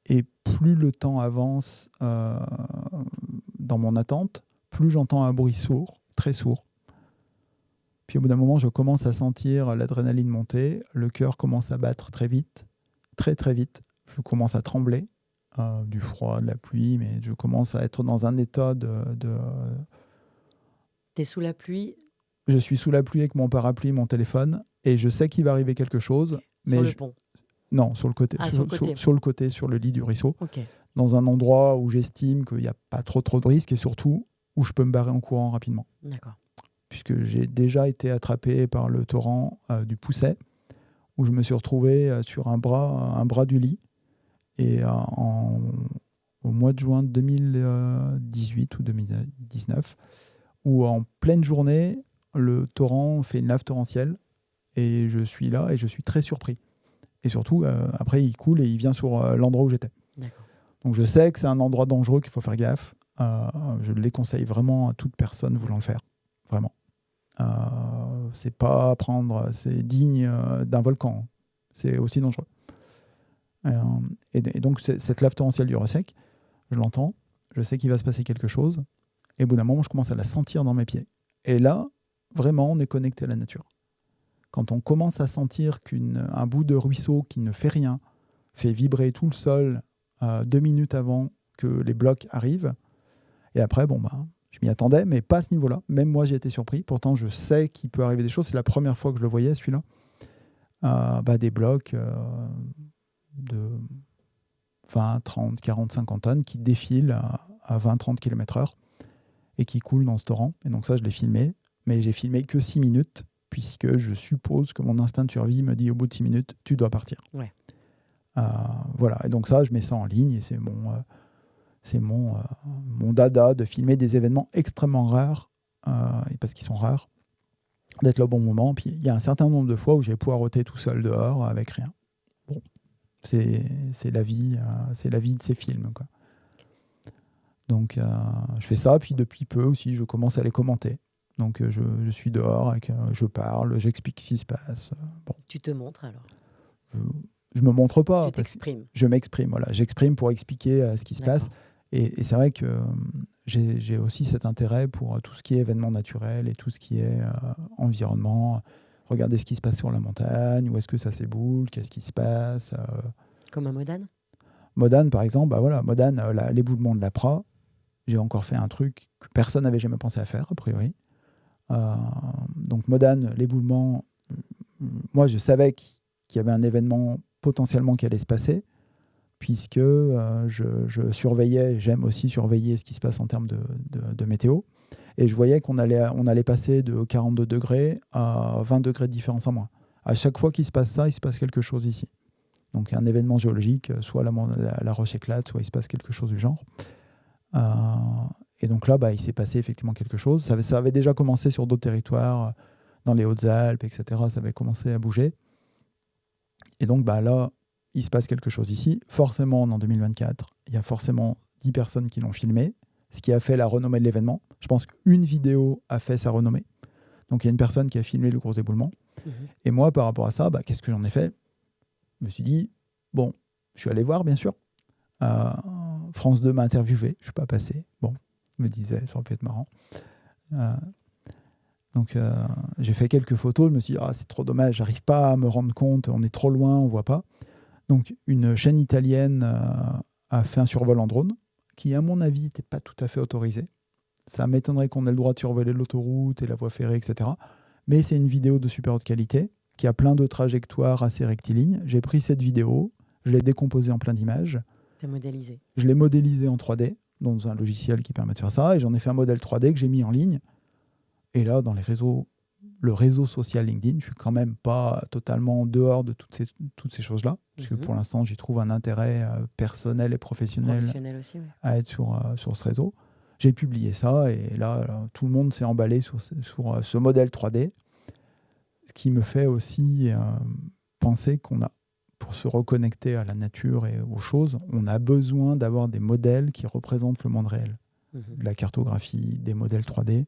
et plus le temps avance dans mon attente, plus j'entends un bruit sourd, très sourd. Puis au bout d'un moment, je commence à sentir l'adrénaline monter, le cœur commence à battre très vite, très très vite. Je commence à trembler, du froid, de la pluie, mais je commence à être dans un état de... T'es sous la pluie ? Je suis sous la pluie avec mon parapluie, mon téléphone, et je sais qu'il va arriver quelque chose. Mais sur le pont ? Non, sur le côté, sur le côté, sur le lit du ruisseau, dans un endroit où j'estime qu'il n'y a pas trop de risques et surtout où je peux me barrer en courant rapidement. D'accord. Puisque j'ai déjà été attrapé par le torrent du Pousset, où je me suis retrouvé sur un bras du lit. Et au mois de juin 2018 ou 2019, où en pleine journée, le torrent fait une lave torrentielle. Et je suis là et je suis très surpris. Et surtout, après, il coule et il vient sur l'endroit où j'étais. D'accord. Donc je sais que c'est un endroit dangereux, qu'il faut faire gaffe. Je le déconseille vraiment à toute personne voulant le faire. Vraiment. C'est pas c'est digne d'un volcan. C'est aussi dangereux. Et donc cette lave torrentielle du Rieu sec, je l'entends, je sais qu'il va se passer quelque chose, et au bout d'un moment, je commence à la sentir dans mes pieds. Et là, vraiment, on est connecté à la nature. Quand on commence à sentir qu'un bout de ruisseau qui ne fait rien fait vibrer tout le sol 2 minutes avant que les blocs arrivent, et après, je m'y attendais, mais pas à ce niveau-là. Même moi, j'ai été surpris. Pourtant, je sais qu'il peut arriver des choses. C'est la première fois que je le voyais, celui-là. Des blocs de 20, 30, 40, 50 tonnes qui défilent à 20, 30 km/h et qui coulent dans ce torrent. Et donc ça, je l'ai filmé. Mais j'ai filmé que 6 minutes, puisque je suppose que mon instinct de survie me dit au bout de 6 minutes, tu dois partir. Ouais. Voilà. Et donc ça, je mets ça en ligne et c'est mon dada de filmer des événements extrêmement rares, parce qu'ils sont rares, d'être là au bon moment. Puis il y a un certain nombre de fois où j'ai poireauté tout seul dehors avec rien. Bon, c'est la vie de ces films, quoi. Donc je fais ça, puis depuis peu aussi, je commence à les commenter. Donc je suis dehors, je parle, j'explique ce qui se passe. Bon. Tu te montres alors? Je me montre pas. Tu t'exprimes. Je m'exprime, voilà. J'exprime pour expliquer ce qui se passe. Et c'est vrai que j'ai aussi cet intérêt pour tout ce qui est événements naturels et tout ce qui est environnement. Regarder ce qui se passe sur la montagne, où est-ce que ça s'éboule, qu'est-ce qui se passe. Comme à Modane? Modane, par exemple, Modane, l'éboulement de l'Apra, j'ai encore fait un truc que personne n'avait jamais pensé à faire, a priori. Donc Modane, l'éboulement, moi je savais qu'il y avait un événement potentiellement qui allait se passer, puisque je surveillais, j'aime aussi surveiller ce qui se passe en termes de météo, et je voyais qu'on allait passer de 42 degrés à 20 degrés de différence en moins. À chaque fois qu'il se passe ça, il se passe quelque chose ici. Donc un événement géologique, soit la roche éclate, soit il se passe quelque chose du genre. Et donc là, il s'est passé effectivement quelque chose. Ça avait déjà commencé sur d'autres territoires, dans les Hautes-Alpes, etc. Ça avait commencé à bouger. Et donc là, il se passe quelque chose ici. Forcément, en 2024, il y a forcément 10 personnes qui l'ont filmé, ce qui a fait la renommée de l'événement. Je pense qu'une vidéo a fait sa renommée. Donc il y a une personne qui a filmé le gros éboulement. Mmh. Et moi, par rapport à ça, qu'est-ce que j'en ai fait? Je me suis dit, je suis allé voir, bien sûr. France 2 m'a interviewé, je ne suis pas passé. Bon, je me disais, ça aurait pu être marrant. Donc j'ai fait quelques photos, je me suis dit, c'est trop dommage, j'arrive pas à me rendre compte, on est trop loin, on ne voit pas. Donc une chaîne italienne a fait un survol en drone, qui à mon avis n'était pas tout à fait autorisé. Ça m'étonnerait qu'on ait le droit de survoler l'autoroute et la voie ferrée, etc. Mais c'est une vidéo de super haute qualité, qui a plein de trajectoires assez rectilignes. J'ai pris cette vidéo, je l'ai décomposée en plein d'images. Modélisé. Je l'ai modélisé en 3D dans un logiciel qui permet de faire ça, et j'en ai fait un modèle 3D que j'ai mis en ligne. Et là, dans le réseau social LinkedIn, je suis quand même pas totalement en dehors de toutes ces choses-là, parce que pour l'instant, j'y trouve un intérêt personnel et professionnel aussi, ouais. à être sur ce réseau. J'ai publié ça, et là tout le monde s'est emballé sur ce modèle 3D, ce qui me fait aussi penser qu'on a, pour se reconnecter à la nature et aux choses, on a besoin d'avoir des modèles qui représentent le monde réel. De la cartographie, des modèles 3D.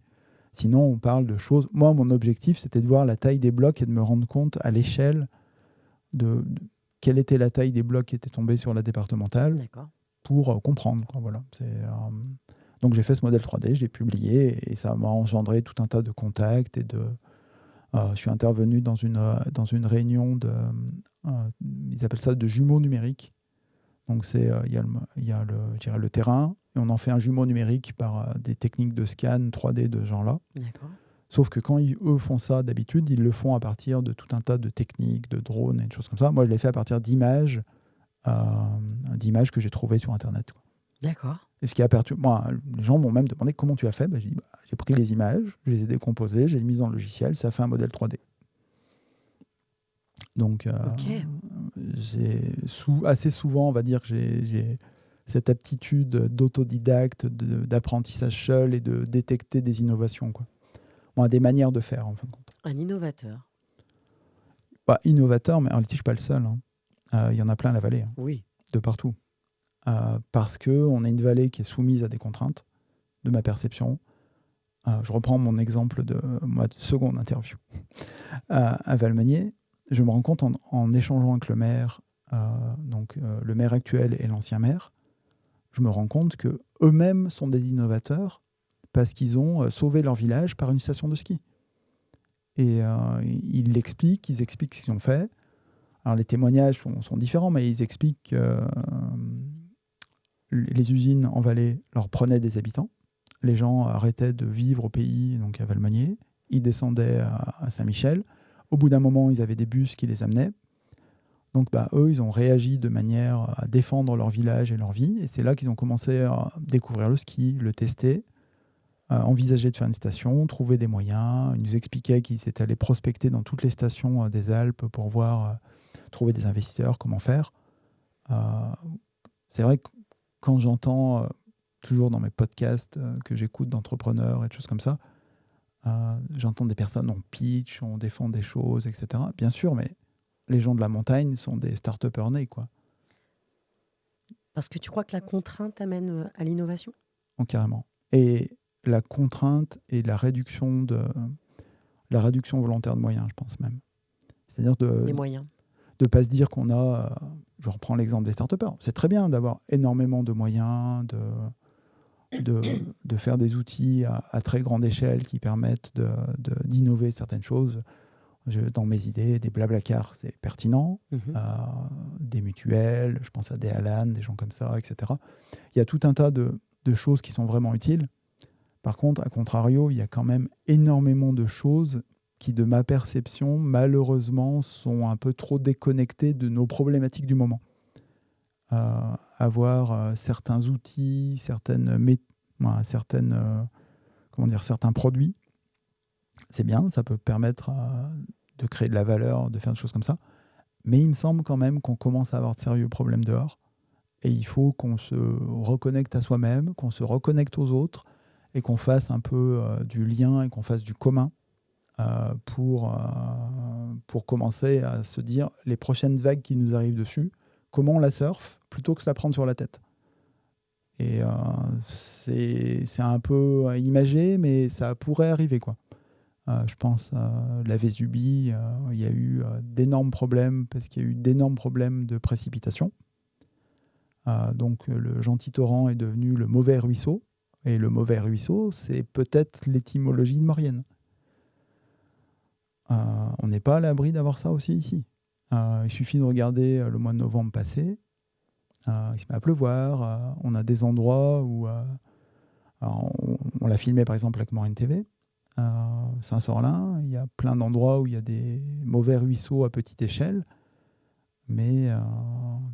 Sinon, on parle de choses... Moi, mon objectif, c'était de voir la taille des blocs et de me rendre compte à l'échelle de quelle était la taille des blocs qui étaient tombés sur la départementale. D'accord. Pour comprendre. Voilà. Donc, j'ai fait ce modèle 3D, je l'ai publié, et ça m'a engendré tout un tas de contacts et de... je suis intervenu dans une réunion ils appellent ça de jumeaux numériques. Donc il y a le terrain, et on en fait un jumeau numérique par des techniques de scan 3D de ce genre-là. D'accord. Sauf que quand eux font ça d'habitude, ils le font à partir de tout un tas de techniques, de drones et de choses comme ça. Moi, je l'ai fait à partir d'images que j'ai trouvées sur Internet, quoi. D'accord. Et ce qui a perturbé, moi, les gens m'ont même demandé comment tu as fait. J'ai dit, j'ai pris les images, je les ai décomposées, j'ai mis dans le logiciel, ça fait un modèle 3D. Donc, assez souvent, on va dire que j'ai cette aptitude d'autodidacte, d'apprentissage seul et de détecter des innovations, quoi. Bon, des manières de faire, en fin de compte. Un innovateur. Innovateur, mais en réalité, je ne suis pas le seul. Il y en a plein à la vallée, oui. De partout. Parce qu'on a une vallée qui est soumise à des contraintes, de ma perception. Je reprends mon exemple de ma seconde interview à Valmenier. Je me rends compte en échangeant avec le maire, le maire actuel et l'ancien maire, je me rends compte qu'eux-mêmes sont des innovateurs parce qu'ils ont sauvé leur village par une station de ski. Et ils expliquent ce qu'ils ont fait. Alors les témoignages sont différents, mais ils expliquent que les usines en Valais leur prenaient des habitants. Les gens arrêtaient de vivre au pays, donc à Valmonier. Ils descendaient à Saint-Michel. Au bout d'un moment, ils avaient des bus qui les amenaient. Donc eux, ils ont réagi de manière à défendre leur village et leur vie. Et c'est là qu'ils ont commencé à découvrir le ski, le tester, envisager de faire une station, trouver des moyens. Ils nous expliquaient qu'ils étaient allés prospecter dans toutes les stations des Alpes pour voir, trouver des investisseurs, comment faire. C'est vrai que quand j'entends, toujours dans mes podcasts que j'écoute d'entrepreneurs et de choses comme ça, j'entends des personnes, on pitch, on défend des choses, etc. Bien sûr, mais les gens de la montagne sont des start-upers nés, quoi. Parce que tu crois que la contrainte amène à l'innovation ? Donc, carrément. Et la contrainte et la réduction volontaire de moyens, je pense même. C'est-à-dire Des moyens. de ne pas se dire qu'on a... je reprends l'exemple des start-upers. C'est très bien d'avoir énormément de moyens, de faire des outils à très grande échelle qui permettent d'innover certaines choses. Dans mes idées, des Blablacar, c'est pertinent. Des mutuelles, je pense à des Alan, des gens comme ça, etc. Il y a tout un tas de choses qui sont vraiment utiles. Par contre, à contrario, il y a quand même énormément de choses qui, de ma perception, malheureusement, sont un peu trop déconnectées de nos problématiques du moment. Avoir certains outils, certains produits, c'est bien, ça peut permettre de créer de la valeur, de faire des choses comme ça. Mais il me semble quand même qu'on commence à avoir de sérieux problèmes dehors. Et il faut qu'on se reconnecte à soi-même, qu'on se reconnecte aux autres et qu'on fasse un peu du lien et qu'on fasse du commun pour commencer à se dire les prochaines vagues qui nous arrivent dessus, comment on la surfe plutôt que se la prendre sur la tête. Et c'est un peu imagé, mais ça pourrait arriver, quoi. Je pense la Vésubie, il y a eu d'énormes problèmes parce qu'il y a eu d'énormes problèmes de précipitation. Donc le gentil torrent est devenu le mauvais ruisseau. Et le mauvais ruisseau, c'est peut-être l'étymologie de Maurienne. On n'est pas à l'abri d'avoir ça aussi ici. Il suffit de regarder le mois de novembre passé. Il se met à pleuvoir. On a des endroits où... on l'a filmé par exemple avec Maurienne TV. Saint-Sorlin, il y a plein d'endroits où il y a des mauvais ruisseaux à petite échelle. Mais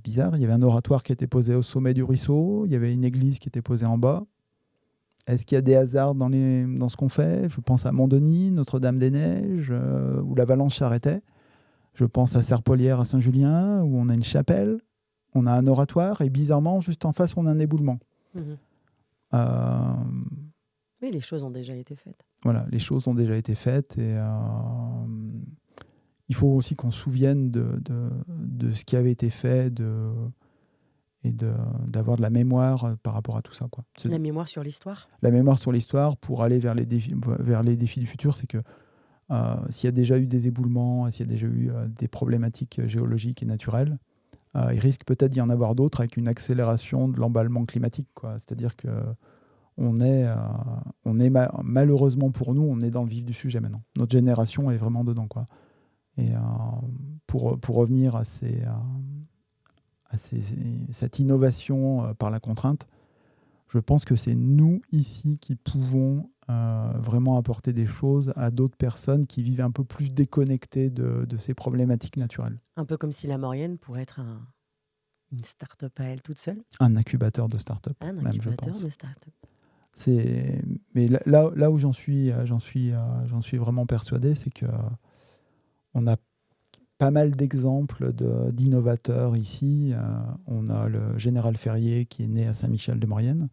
bizarre, il y avait un oratoire qui était posé au sommet du ruisseau. Il y avait une église qui était posée en bas. Est-ce qu'il y a des hasards dans ce qu'on fait ? Je pense à Montdenis, Notre-Dame-des-Neiges, où l'avalanche s'arrêtait. Je pense à Serpollière, à Saint-Julien, où on a une chapelle, on a un oratoire, et bizarrement, juste en face, on a un éboulement. Oui, les choses ont déjà été faites. Voilà, les choses ont déjà été faites. Et il faut aussi qu'on se souvienne de ce qui avait été fait, et d'avoir de la mémoire par rapport à tout ça, quoi. La mémoire sur l'histoire ? La mémoire sur l'histoire pour aller vers les défis du futur, c'est que s'il y a déjà eu des éboulements, s'il y a déjà eu des problématiques géologiques et naturelles, il risque peut-être d'y en avoir d'autres avec une accélération de l'emballement climatique, quoi. C'est-à-dire que on est malheureusement pour nous, on est dans le vif du sujet maintenant. Notre génération est vraiment dedans, quoi. Et pour revenir à cette innovation par la contrainte, je pense que c'est nous ici qui pouvons vraiment apporter des choses à d'autres personnes qui vivent un peu plus déconnectées de ces problématiques naturelles. Un peu comme si la Maurienne pourrait être une start-up à elle toute seule. Un incubateur de start-up, même, je pense. De start-up. Mais là où j'en suis vraiment persuadé, c'est que on a pas mal d'exemples d'innovateurs ici. On a le général Ferrier qui est né à Saint-Michel-de-Maurienne,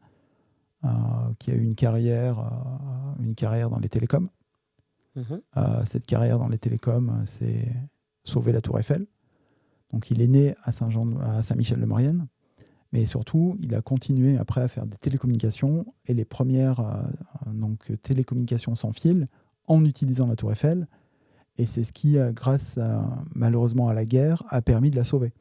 qui a eu une carrière dans les télécoms. Cette carrière dans les télécoms, c'est sauver la Tour Eiffel. Donc il est né à Saint-Michel-de-Maurienne, mais surtout il a continué après à faire des télécommunications et les premières télécommunications sans fil en utilisant la Tour Eiffel. Et c'est ce qui, grâce malheureusement à la guerre, a permis de la sauver.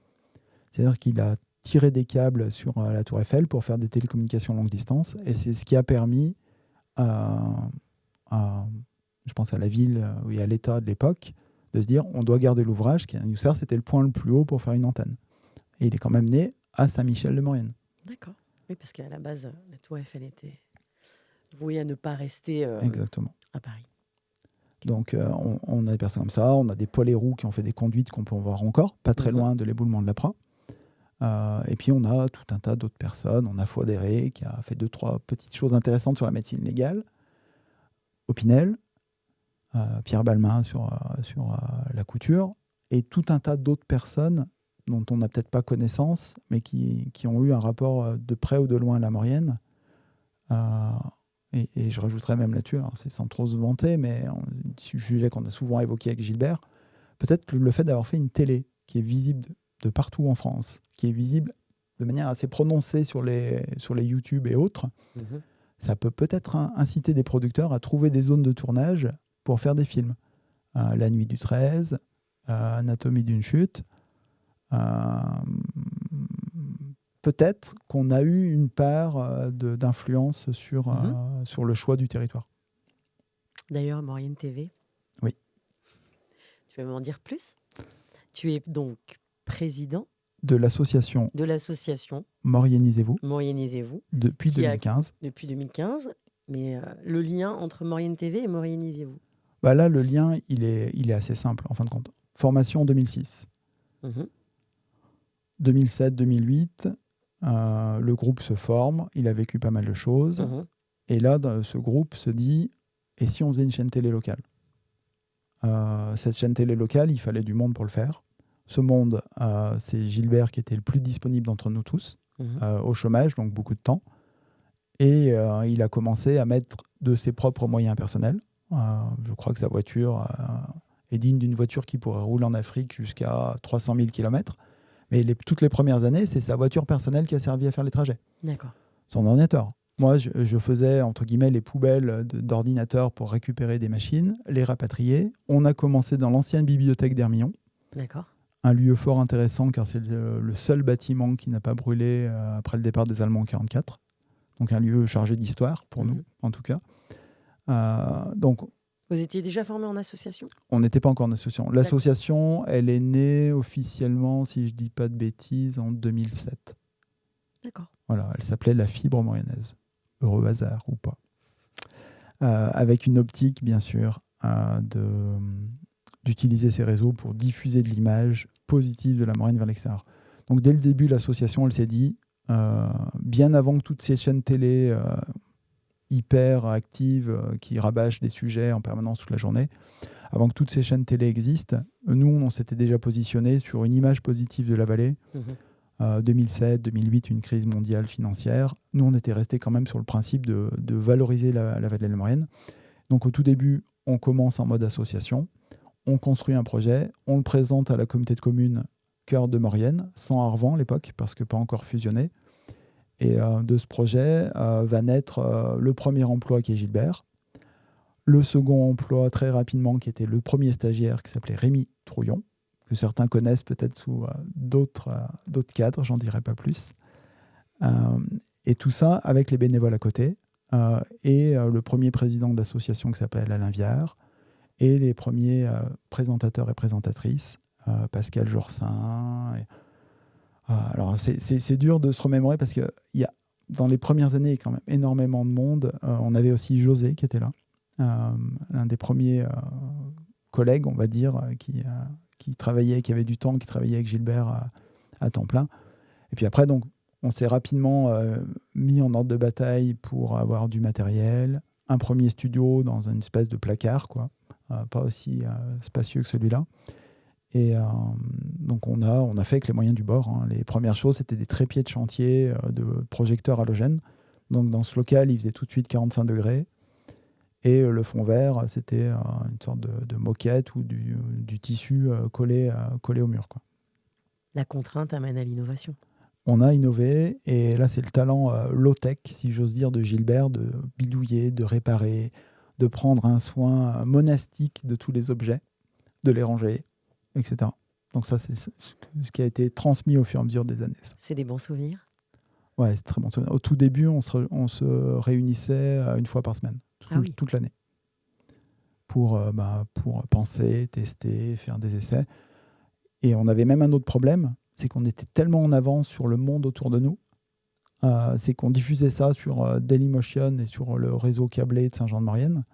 C'est-à-dire qu'il a tirer des câbles sur la Tour Eiffel pour faire des télécommunications longue distance. Et c'est ce qui a permis je pense à la ville et à l'État de l'époque, de se dire on doit garder l'ouvrage qui, à Newser, c'était le point le plus haut pour faire une antenne. Et il est quand même né à Saint-Michel-de-Maurienne. D'accord. Oui, parce qu'à la base, la Tour Eiffel était vouée à ne pas rester Exactement. à Paris. Donc on a des personnes comme ça, on a des poilets roux qui ont fait des conduites qu'on peut voir encore, pas très loin de l'éboulement de l'Apra. Et puis on a tout un tas d'autres personnes. On a Foidéré qui a fait 2-3 petites choses intéressantes sur la médecine légale. Opinel, Pierre Balmain sur la couture, et tout un tas d'autres personnes dont on n'a peut-être pas connaissance, mais qui ont eu un rapport de près ou de loin à la Maurienne. Et je rajouterais même là-dessus, alors c'est sans trop se vanter, mais sujet qu'on a souvent évoqué avec Gilbert, peut-être le fait d'avoir fait une télé qui est visible de partout en France, qui est visible de manière assez prononcée sur les YouTube et autres, ça peut peut-être inciter des producteurs à trouver des zones de tournage pour faire des films. La nuit du 13, Anatomie d'une chute. Peut-être qu'on a eu une part d'influence sur le choix du territoire. D'ailleurs, Maurienne TV. Oui. Tu veux m'en dire plus? Tu es donc président de l'association Mauriennisez-vous depuis 2015. Depuis 2015, mais le lien entre Maurienne TV et Mauriennisez-vous? Bah là, le lien, il est assez simple, en fin de compte. Formation en 2006. 2007-2008, le groupe se forme, il a vécu pas mal de choses. Et là, ce groupe se dit, et si on faisait une chaîne télé locale? Cette chaîne télé locale, il fallait du monde pour le faire. Ce monde, c'est Gilbert qui était le plus disponible d'entre nous tous, au chômage, donc beaucoup de temps. Et il a commencé à mettre de ses propres moyens personnels. Je crois que sa voiture est digne d'une voiture qui pourrait rouler en Afrique jusqu'à 300 000 km. Mais toutes les premières années, c'est sa voiture personnelle qui a servi à faire les trajets. D'accord. Son ordinateur. Moi, je faisais, entre guillemets, les poubelles d'ordinateurs pour récupérer des machines, les rapatrier. On a commencé dans l'ancienne bibliothèque d'Hermillon. D'accord. Un lieu fort intéressant, car c'est le seul bâtiment qui n'a pas brûlé après le départ des Allemands en 1944. Donc un lieu chargé d'histoire, pour nous, en tout cas. Donc, vous étiez déjà formé en association? On n'était pas encore en association. L'association, elle est née officiellement, si je ne dis pas de bêtises, en 2007. D'accord. Voilà, elle s'appelait La Fibre Mauriennaise. Heureux hasard ou pas. Avec une optique, bien sûr, d'utiliser ces réseaux pour diffuser de l'image positive de la Maurienne vers l'extérieur. Donc dès le début, l'association, elle s'est dit, bien avant que toutes ces chaînes télé hyper actives qui rabâchent des sujets en permanence toute la journée, avant que toutes ces chaînes télé existent, nous, on s'était déjà positionné sur une image positive de la vallée. 2007, 2008, une crise mondiale financière. Nous, on était restés quand même sur le principe de valoriser la vallée de la Maurienne. Donc au tout début, on commence en mode association, on construit un projet, on le présente à la communauté de communes Cœur de Maurienne, sans Arvan à l'époque, parce que pas encore fusionné. Et de ce projet va naître le premier emploi qui est Gilbert, le second emploi très rapidement qui était le premier stagiaire qui s'appelait Rémi Trouillon, que certains connaissent peut-être sous d'autres cadres, j'en dirai pas plus. Et tout ça avec les bénévoles à côté, et le premier président de l'association qui s'appelle Alain Viard, et les premiers présentateurs et présentatrices, Pascal Jorsin. Alors c'est dur de se remémorer parce que dans les premières années, il y a quand même énormément de monde. On avait aussi José qui était là, l'un des premiers collègues, on va dire, qui travaillait, qui avait du temps, qui travaillait avec Gilbert à temps plein. Et puis après, donc, on s'est rapidement mis en ordre de bataille pour avoir du matériel, un premier studio dans une espèce de placard, quoi, pas aussi spacieux que celui-là. Et donc on a fait avec les moyens du bord. Hein. Les premières choses, c'était des trépieds de chantier, de projecteurs halogènes. Donc dans ce local, il faisait tout de suite 45 degrés. Et le fond vert, c'était une sorte de moquette ou du tissu collé au mur, quoi. La contrainte amène à l'innovation. On a innové, et là c'est le talent low-tech, si j'ose dire, de Gilbert, de bidouiller, de réparer, de prendre un soin monastique de tous les objets, de les ranger, etc. Donc ça, c'est ce qui a été transmis au fur et à mesure des années. Ça. C'est des bons souvenirs. Ouais, c'est très bon souvenir. Au tout début, on se réunissait une fois par semaine, toute l'année, pour penser, tester, faire des essais. Et on avait même un autre problème, c'est qu'on était tellement en avance sur le monde autour de nous, c'est qu'on diffusait ça sur Dailymotion et sur le réseau câblé de Saint-Jean-de-Maurienne,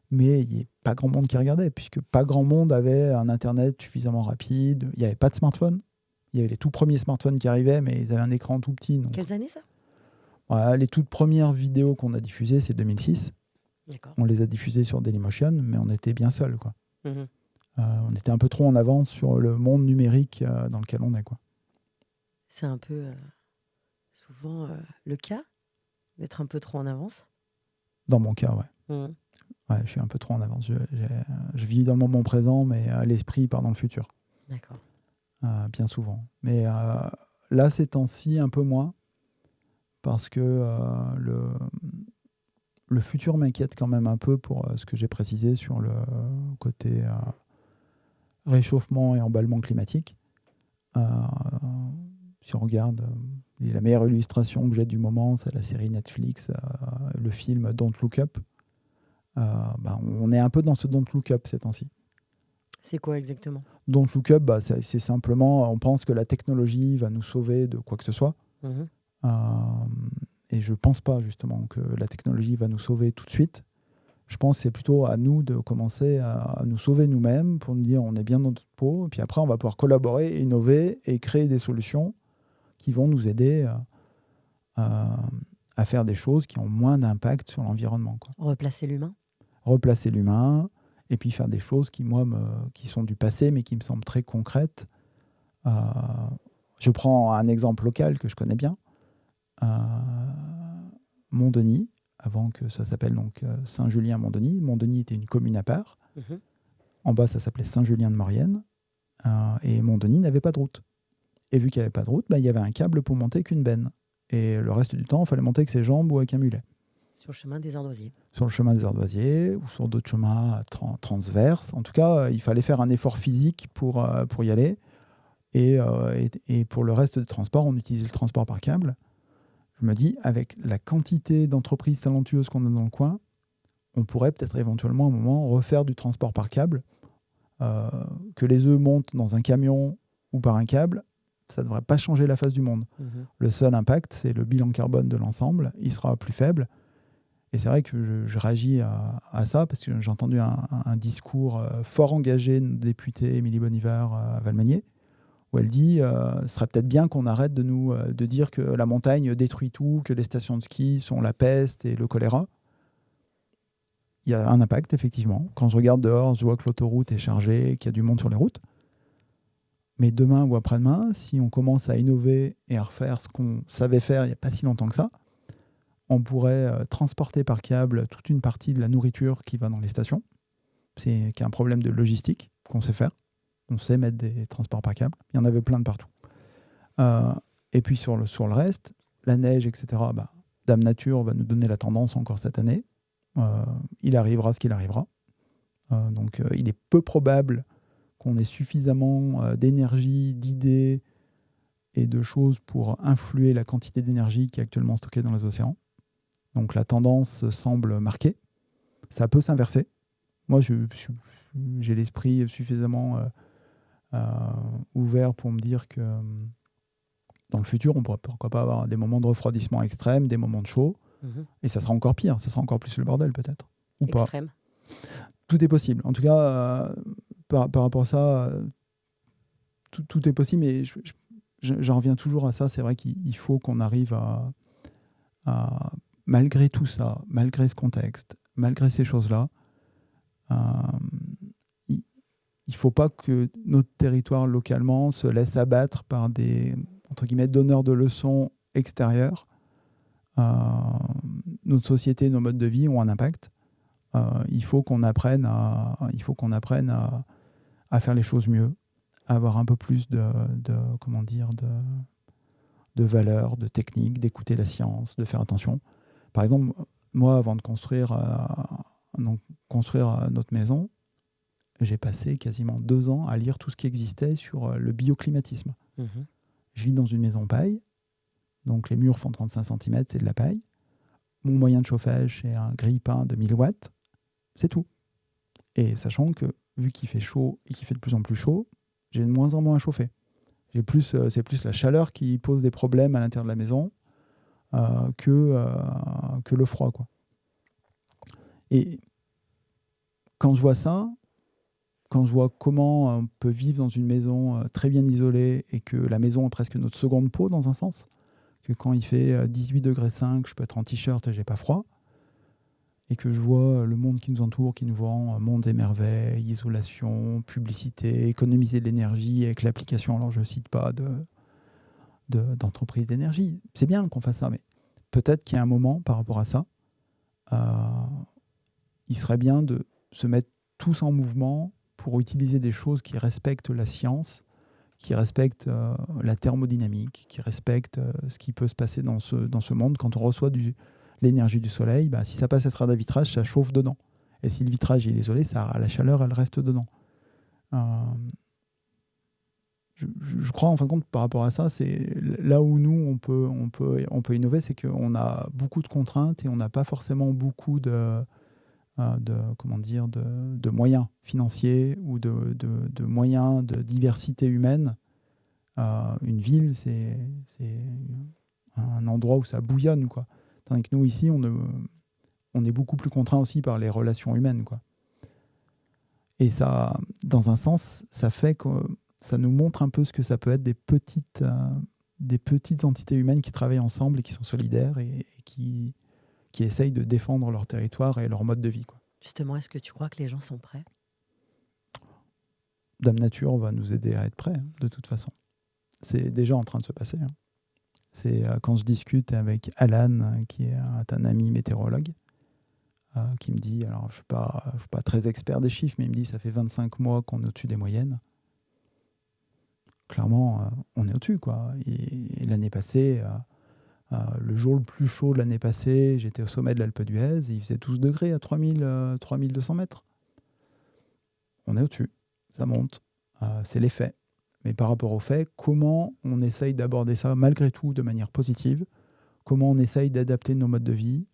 mais il n'y avait pas grand monde qui regardait, puisque pas grand monde avait un Internet suffisamment rapide. Il n'y avait pas de smartphone. Il y avait les tout premiers smartphones qui arrivaient, mais ils avaient un écran tout petit. Donc... Quelles années ça? Voilà, les toutes premières vidéos qu'on a diffusées, c'est 2006. D'accord. On les a diffusées sur Dailymotion, mais on était bien seuls, quoi. On était un peu trop en avance sur le monde numérique dans lequel on est, quoi. C'est un peu souvent le cas d'être un peu trop en avance. Dans mon cas, ouais. Ouais, je suis un peu trop en avance. Je vis dans le moment présent, mais l'esprit part dans le futur. D'accord. Bien souvent. Mais là, ces temps-ci, un peu moins, parce que le futur m'inquiète quand même un peu pour ce que j'ai précisé sur le côté réchauffement et emballement climatique. Si on regarde, la meilleure illustration que j'ai du moment, c'est la série Netflix, le film Don't Look Up. On est un peu dans ce Don't Look Up ces temps-ci. C'est quoi exactement? Don't Look Up, c'est simplement, on pense que la technologie va nous sauver de quoi que ce soit. Et je ne pense pas justement que la technologie va nous sauver tout de suite. Je pense que c'est plutôt à nous de commencer à nous sauver nous-mêmes pour nous dire on est bien dans notre peau. Et puis après, on va pouvoir collaborer, innover et créer des solutions qui vont nous aider à faire des choses qui ont moins d'impact sur l'environnement, quoi. Replacer l'humain. Replacer l'humain et puis faire des choses qui, qui sont du passé mais qui me semblent très concrètes. Je prends un exemple local que je connais bien. Montdenis, avant que ça s'appelle donc Saint-Julien-Montdenis. Montdenis était une commune à part. En bas, ça s'appelait Saint-Julien-de-Maurienne. Et Montdenis n'avait pas de route. Et vu qu'il n'y avait pas de route, il y avait un câble pour monter qu'une benne. Et le reste du temps, il fallait monter avec ses jambes ou avec un mulet. Sur le chemin des ardoisiers. Sur le chemin des ardoisiers ou sur d'autres chemins transverses. En tout cas, il fallait faire un effort physique pour y aller. Et pour le reste du transport, on utilisait le transport par câble. Je me dis, avec la quantité d'entreprises talentueuses qu'on a dans le coin, on pourrait peut-être éventuellement à un moment refaire du transport par câble. Que les œufs montent dans un camion ou par un câble, ça ne devrait pas changer la face du monde. Le seul impact, c'est le bilan carbone de l'ensemble. Il sera plus faible. Et c'est vrai que je réagis à ça parce que j'ai entendu un discours fort engagé de notre députée Émilie Bonnivard à Valmagné, où elle dit ce serait peut-être bien qu'on arrête de dire que la montagne détruit tout, que les stations de ski sont la peste et le choléra. Il y a un impact, effectivement. Quand je regarde dehors, je vois que l'autoroute est chargée, qu'il y a du monde sur les routes. Mais demain ou après-demain, si on commence à innover et à refaire ce qu'on savait faire il n'y a pas si longtemps que ça, on pourrait transporter par câble toute une partie de la nourriture qui va dans les stations. C'est qu'il y a un problème de logistique qu'on sait faire. On sait mettre des transports par câble. Il y en avait plein de partout. Et puis sur le reste, la neige, etc., Dame Nature va nous donner la tendance encore cette année. Il arrivera ce qu'il arrivera. Donc il est peu probable qu'on ait suffisamment d'énergie, d'idées et de choses pour influer la quantité d'énergie qui est actuellement stockée dans les océans. Donc la tendance semble marquée. Ça peut s'inverser. Moi, j'ai l'esprit suffisamment ouvert pour me dire que dans le futur, on pourrait pourquoi pas avoir des moments de refroidissement extrême, des moments de chaud, et ça sera encore pire, ça sera encore plus le bordel peut-être. Ou extrême. Pas. Tout est possible. En tout cas, par rapport à ça, tout est possible, mais j'en reviens toujours à ça. C'est vrai qu'il faut qu'on arrive à malgré tout ça, malgré ce contexte, malgré ces choses-là, il ne faut pas que notre territoire localement se laisse abattre par des, entre guillemets, donneurs de leçons extérieurs. Notre société, nos modes de vie ont un impact. Il faut qu'on apprenne à faire les choses mieux, à avoir un peu plus de valeur, de technique, d'écouter la science, de faire attention. Par exemple, moi, avant de construire notre maison, j'ai passé quasiment 2 ans à lire tout ce qui existait sur le bioclimatisme. Mhm. Je vis dans une maison paille, donc les murs font 35 cm, c'est de la paille. Mon moyen de chauffage, c'est un grille-pain de 1000 watts, c'est tout. Et sachant que, vu qu'il fait chaud et qu'il fait de plus en plus chaud, j'ai de moins en moins à chauffer. C'est plus la chaleur qui pose des problèmes à l'intérieur de la maison que le froid, quoi. Et quand je vois ça, quand je vois comment on peut vivre dans une maison très bien isolée et que la maison est presque notre seconde peau dans un sens, que quand il fait 18 degrés 5, je peux être en t-shirt et j'ai pas froid, et que je vois le monde qui nous entoure, qui nous vend monde et merveilles, isolation, publicité, économiser de l'énergie avec l'application, alors je ne cite pas d'entreprise d'énergie. C'est bien qu'on fasse ça, mais peut-être qu'il y a un moment par rapport à ça, il serait bien de se mettre tous en mouvement pour utiliser des choses qui respectent la science, qui respectent la thermodynamique, qui respectent ce qui peut se passer dans ce monde. Quand on reçoit l'énergie du soleil, bah, si ça passe à travers un vitrage, ça chauffe dedans. Et si le vitrage est isolé, la chaleur, elle reste dedans. Je crois, en fin de compte, par rapport à ça, c'est là où nous, on peut innover, c'est qu'on a beaucoup de contraintes et on n'a pas forcément beaucoup de moyens financiers ou de moyens de diversité humaine. Une ville, c'est un endroit où ça bouillonne, quoi. Tandis que nous, ici, on est beaucoup plus contraints aussi par les relations humaines, quoi. Et ça, dans un sens, ça fait que ça nous montre un peu ce que ça peut être des petites entités humaines qui travaillent ensemble et qui sont solidaires et qui essayent de défendre leur territoire et leur mode de vie, quoi. Justement, est-ce que tu crois que les gens sont prêts ? Dame Nature va nous aider à être prêts, hein, de toute façon. C'est déjà en train de se passer, hein. C'est quand je discute avec Alan, qui est un ami météorologue, qui me dit, alors je ne suis pas très expert des chiffres, mais il me dit ça fait 25 mois qu'on est au-dessus des moyennes. Clairement, on est au-dessus, quoi. Et l'année passée, le jour le plus chaud de l'année passée, j'étais au sommet de l'Alpe d'Huez, et il faisait 12 degrés à 3200 mètres. On est au-dessus, ça monte, c'est les faits. Mais par rapport aux faits, comment on essaye d'aborder ça malgré tout de manière positive, comment on essaye d'adapter nos modes de vie,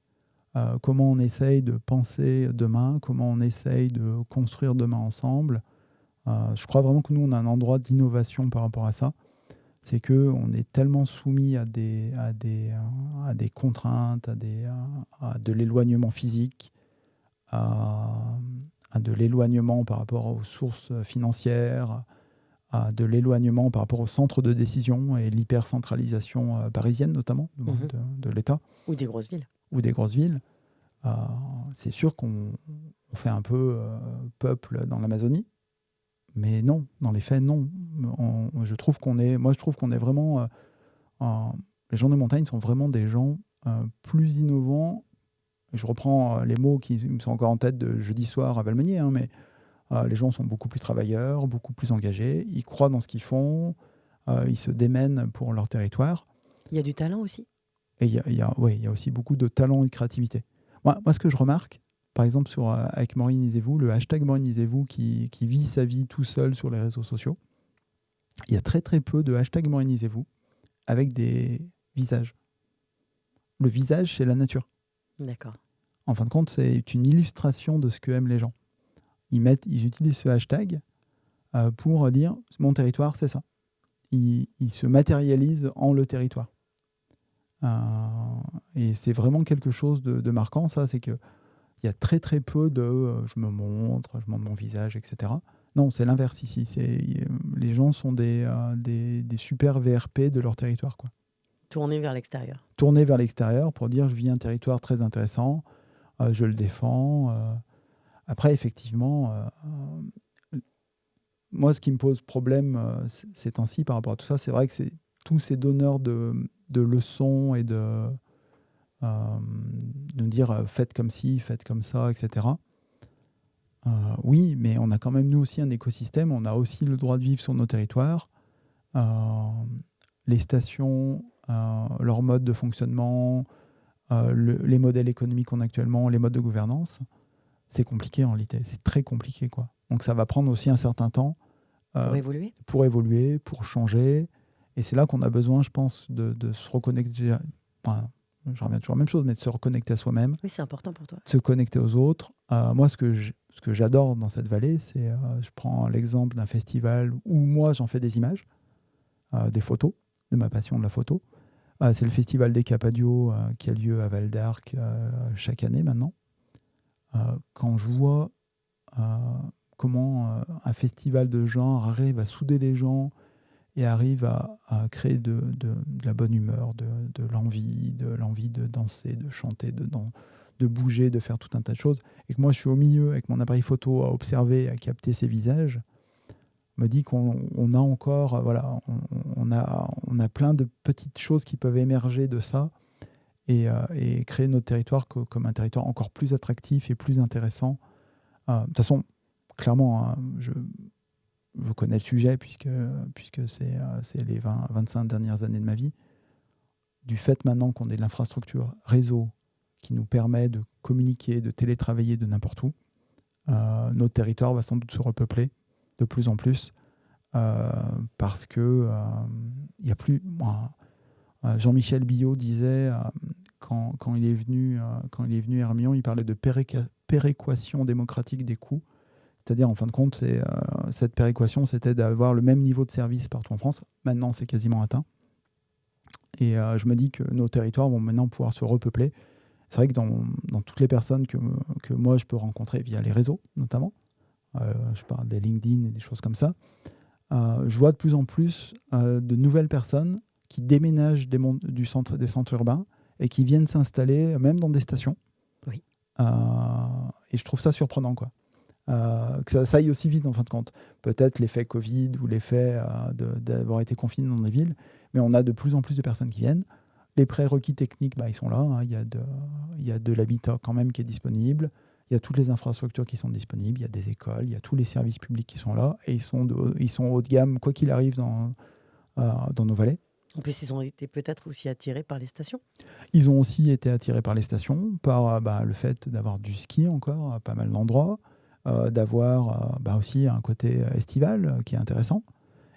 comment on essaye de penser demain, comment on essaye de construire demain ensemble. Je crois vraiment que nous, on a un endroit d'innovation par rapport à ça. C'est qu'on est tellement soumis à des contraintes, à de l'éloignement physique, à de l'éloignement par rapport aux sources financières, à de l'éloignement par rapport au centre de décision et l'hypercentralisation parisienne notamment de l'État. Ou des grosses villes. Ou des grosses villes. C'est sûr qu'on fait un peu peuple dans l'Amazonie, mais non, dans les faits, non. Je trouve qu'on est vraiment... les gens des montagnes sont vraiment des gens plus innovants. Je reprends les mots qui me sont encore en tête de jeudi soir à Valmeunier, hein, mais les gens sont beaucoup plus travailleurs, beaucoup plus engagés, ils croient dans ce qu'ils font, ils se démènent pour leur territoire. Il y a du talent aussi. Et il y a aussi beaucoup de talent et de créativité. Moi, ce que je remarque, par exemple, avec Morinisez-vous, le hashtag Morinisez-vous qui vit sa vie tout seul sur les réseaux sociaux, il y a très très peu de hashtag Morinisez-vous avec des visages. Le visage, c'est la nature. D'accord. En fin de compte, c'est une illustration de ce que aiment les gens. Ils utilisent ce hashtag pour dire « mon territoire, c'est ça ». Ils se matérialisent en le territoire. Et c'est vraiment quelque chose de marquant, ça, c'est qu'il y a très très peu de je montre mon visage, etc. Non, c'est l'inverse ici. Les gens sont des super VRP de leur territoire, quoi. Tourner vers l'extérieur. Tourner vers l'extérieur pour dire je vis un territoire très intéressant, je le défends. Après, effectivement, moi, ce qui me pose problème ces temps-ci par rapport à tout ça, c'est vrai que c'est tous ces donneurs de leçons et de nous dire faites comme ci, faites comme ça, etc. Oui, mais on a quand même nous aussi un écosystème, on a aussi le droit de vivre sur nos territoires. Les stations, leur mode de fonctionnement, les modèles économiques qu'on a actuellement, les modes de gouvernance, c'est compliqué en réalité, c'est très compliqué, quoi. Donc ça va prendre aussi un certain temps Pour évoluer. pour évoluer, pour changer. Et c'est là qu'on a besoin, je pense, de se reconnecter. Enfin, je reviens toujours à la même chose, mais de se reconnecter à soi-même, Oui, c'est important pour toi. de se connecter aux autres. Moi, ce que j'adore dans cette vallée, c'est, je prends l'exemple d'un festival où moi, j'en fais des images, des photos, de ma passion de la photo. C'est le festival des Capadio qui a lieu à Val d'Arc chaque année maintenant. Quand je vois comment un festival de genre arrive à souder les gens et arrive à créer de la bonne humeur, de l'envie de danser, de chanter, de bouger, de faire tout un tas de choses, et que moi je suis au milieu avec mon appareil photo à observer, à capter ces visages, me dit qu'on a encore, on a plein de petites choses qui peuvent émerger de ça et créer notre territoire comme un territoire encore plus attractif et plus intéressant. De toute façon, clairement, hein, je connais le sujet puisque c'est les 25 dernières années de ma vie. Du fait maintenant qu'on ait de l'infrastructure réseau qui nous permet de communiquer, de télétravailler de n'importe où, notre territoire va sans doute se repeupler de plus en plus parce que il y a plus. Jean-Michel Billot disait quand il est venu Hermion, il parlait de péréquation démocratique des coûts. C'est-à-dire, en fin de compte, cette péréquation, c'était d'avoir le même niveau de service partout en France. Maintenant, c'est quasiment atteint. Et je me dis que nos territoires vont maintenant pouvoir se repeupler. C'est vrai que dans toutes les personnes que moi, je peux rencontrer via les réseaux, notamment, je parle des LinkedIn et des choses comme ça, je vois de plus en plus de nouvelles personnes qui déménagent des centres urbains et qui viennent s'installer même dans des stations. Oui. Et je trouve ça surprenant, quoi. Que ça aille aussi vite en fin de compte. Peut-être l'effet Covid ou l'effet d'avoir été confiné dans des villes, mais on a de plus en plus de personnes qui viennent. Les prérequis techniques, ils sont là. Hein. Il y a de l'habitat quand même qui est disponible. Il y a toutes les infrastructures qui sont disponibles. Il y a des écoles, il y a tous les services publics qui sont là. Et ils sont haut de gamme, quoi qu'il arrive, dans nos vallées. En plus, ils ont été peut-être aussi attirés par les stations. Ils ont aussi été attirés par les stations, par le fait d'avoir du ski encore à pas mal d'endroits. D'avoir aussi un côté estival qui est intéressant.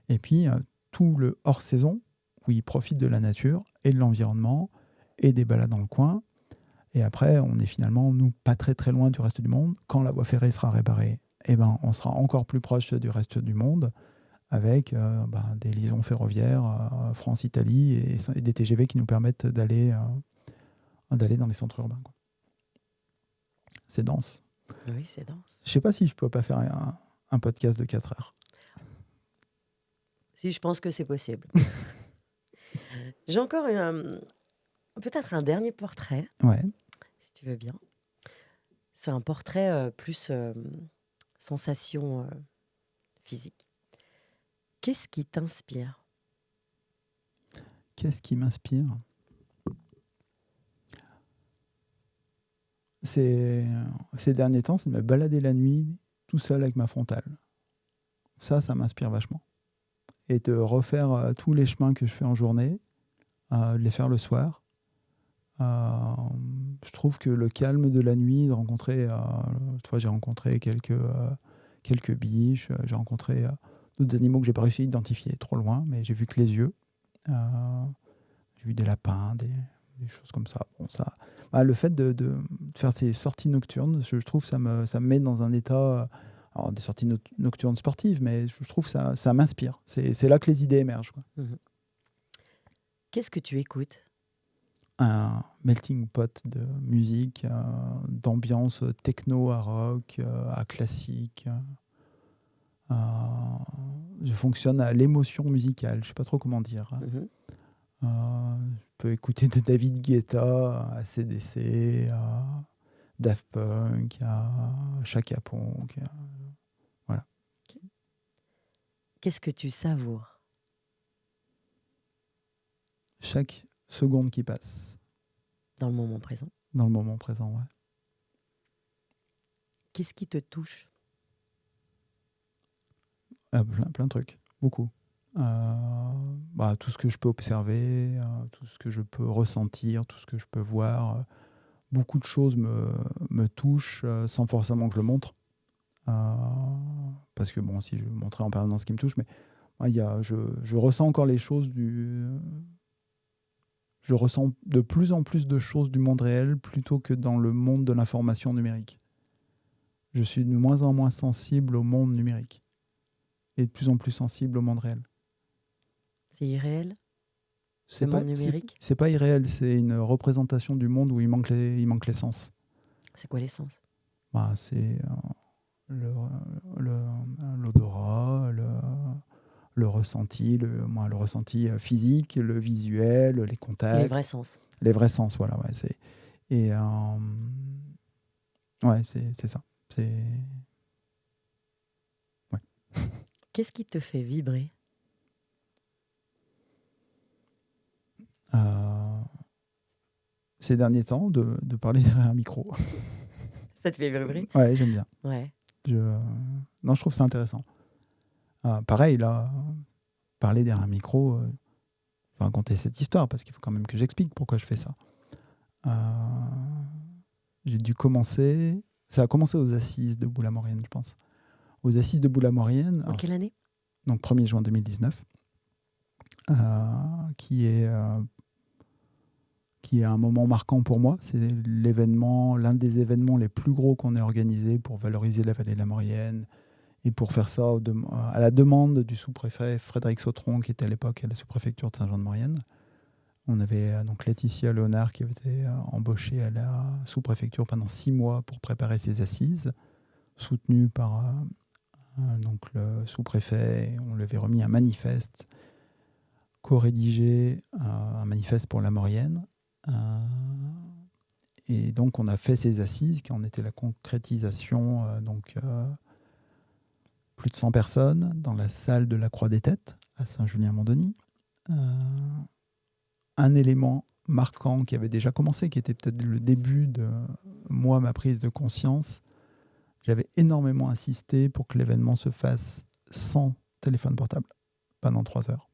Et puis, tout le hors-saison, où ils profitent de la nature et de l'environnement et des balades dans le coin. Et après, on est finalement, nous, pas très très loin du reste du monde. Quand la voie ferrée sera réparée, on sera encore plus proche du reste du monde avec des liaisons ferroviaires France-Italie et des TGV qui nous permettent d'aller dans les centres urbains, quoi. C'est dense. Oui, c'est dense. Je ne sais pas si je peux pas faire un podcast de 4 heures. Si, je pense que c'est possible. J'ai encore peut-être un dernier portrait, Ouais. si tu veux bien. C'est un portrait plus sensation physique. Qu'est-ce qui t'inspire ? Qu'est-ce qui m'inspire ? Ces derniers temps, c'est de me balader la nuit tout seul avec ma frontale. Ça m'inspire vachement. Et de refaire tous les chemins que je fais en journée, de les faire le soir. Je trouve que le calme de la nuit, de rencontrer, j'ai rencontré quelques biches, j'ai rencontré d'autres animaux que j'ai pas réussi à identifier trop loin, mais j'ai vu que les yeux. J'ai vu des lapins, des choses comme ça. Bon, le fait de faire ces sorties nocturnes, je trouve que ça me met dans un état, alors des sorties nocturnes sportives, mais je trouve que ça m'inspire. C'est là que les idées émergent, quoi. Mmh. Qu'est-ce que tu écoutes ? Un melting pot de musique, d'ambiance techno à rock, à classique. Je fonctionne à l'émotion musicale, je ne sais pas trop comment dire. Mmh. Je peux écouter de David Guetta à CDC, à Daft Punk, à Chaka Ponk. Voilà. Qu'est-ce que tu savoures ? Chaque seconde qui passe Dans le moment présent. dans le moment présent. Ouais. Qu'est-ce qui te touche ? Plein de trucs, beaucoup. Tout ce que je peux observer, tout ce que je peux ressentir, tout ce que je peux voir. Beaucoup de choses me touchent sans forcément que je le montre. Parce que, bon, si je montrais en permanence ce qui me touche, mais je ressens encore les choses je ressens de plus en plus de choses du monde réel plutôt que dans le monde de l'information numérique. Je suis de moins en moins sensible au monde numérique et de plus en plus sensible au monde réel. C'est irréel, C'est le pas, monde numérique. c'est pas irréel, c'est une représentation du monde où il manque les sens. C'est quoi l'essence? C'est l'odorat, le ressenti, le ressenti physique, le visuel, les contacts. Les vrais sens. Les vrais sens, voilà. Ouais, c'est ça. Ouais. Qu'est-ce qui te fait vibrer? Ces derniers temps, de parler derrière un micro. Ça te fait vibrer? Ouais, j'aime bien. Ouais. Je trouve ça intéressant. Pareil, là, parler derrière un micro, raconter cette histoire, parce qu'il faut quand même que j'explique pourquoi je fais ça. J'ai dû commencer... Ça a commencé aux Assises de Boula-Maurienne, je pense. Aux Assises de Boula-Maurienne. En quelle année? Donc 1er juin 2019, qui est un moment marquant pour moi. C'est l'un des événements les plus gros qu'on ait organisé pour valoriser la vallée de la Maurienne et pour faire ça à la demande du sous-préfet Frédéric Sautron, qui était à l'époque à la sous-préfecture de Saint-Jean-de-Maurienne. On avait donc Laetitia Léonard qui avait été embauchée à la sous-préfecture pendant 6 mois pour préparer ses assises, soutenue par donc le sous-préfet. On lui avait remis un manifeste co-rédigé, un manifeste pour la Maurienne. Et donc on a fait ces assises qui en étaient la concrétisation, plus de 100 personnes dans la salle de la Croix des Têtes à Saint-Julien-Mont-Denis. Un élément marquant qui avait déjà commencé, qui était peut-être le début de ma prise de conscience. J'avais énormément insisté pour que l'événement se fasse sans téléphone portable pendant 3 heures.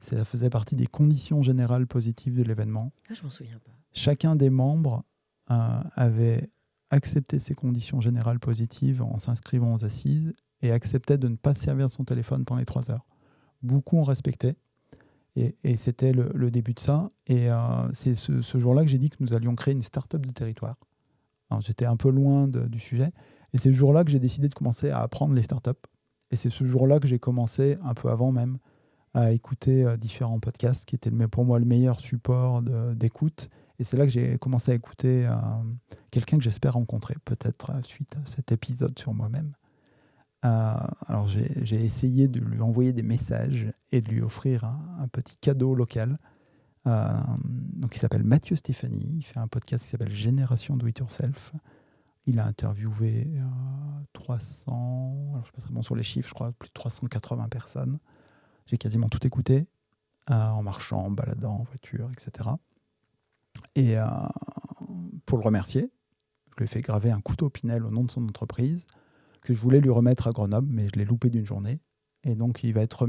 Ça faisait partie des conditions générales positives de l'événement. Ah, je m'en souviens pas. Chacun des membres avait accepté ces conditions générales positives en s'inscrivant aux assises et acceptait de ne pas servir de son téléphone pendant les 3 heures. Beaucoup ont respecté et c'était le début de ça. Et c'est ce jour-là que j'ai dit que nous allions créer une start-up de territoire. Alors, j'étais un peu loin du sujet et c'est ce jour-là que j'ai décidé de commencer à apprendre les start-up. Et c'est ce jour-là que j'ai commencé, un peu avant même, à écouter différents podcasts qui étaient pour moi le meilleur support d'écoute. Et c'est là que j'ai commencé à écouter quelqu'un que j'espère rencontrer, peut-être suite à cet épisode sur moi-même. Alors j'ai essayé de lui envoyer des messages et de lui offrir un petit cadeau local. Donc il s'appelle Mathieu Stéphanie, il fait un podcast qui s'appelle Génération Do It Yourself. Il a interviewé 300, alors je ne suis pas très bon sur les chiffres, je crois plus de 380 personnes. J'ai quasiment tout écouté, en marchant, en baladant, en voiture, etc. Et pour le remercier, je lui ai fait graver un couteau Pinel au nom de son entreprise que je voulais lui remettre à Grenoble, mais je l'ai loupé d'une journée. Et donc, il va lui être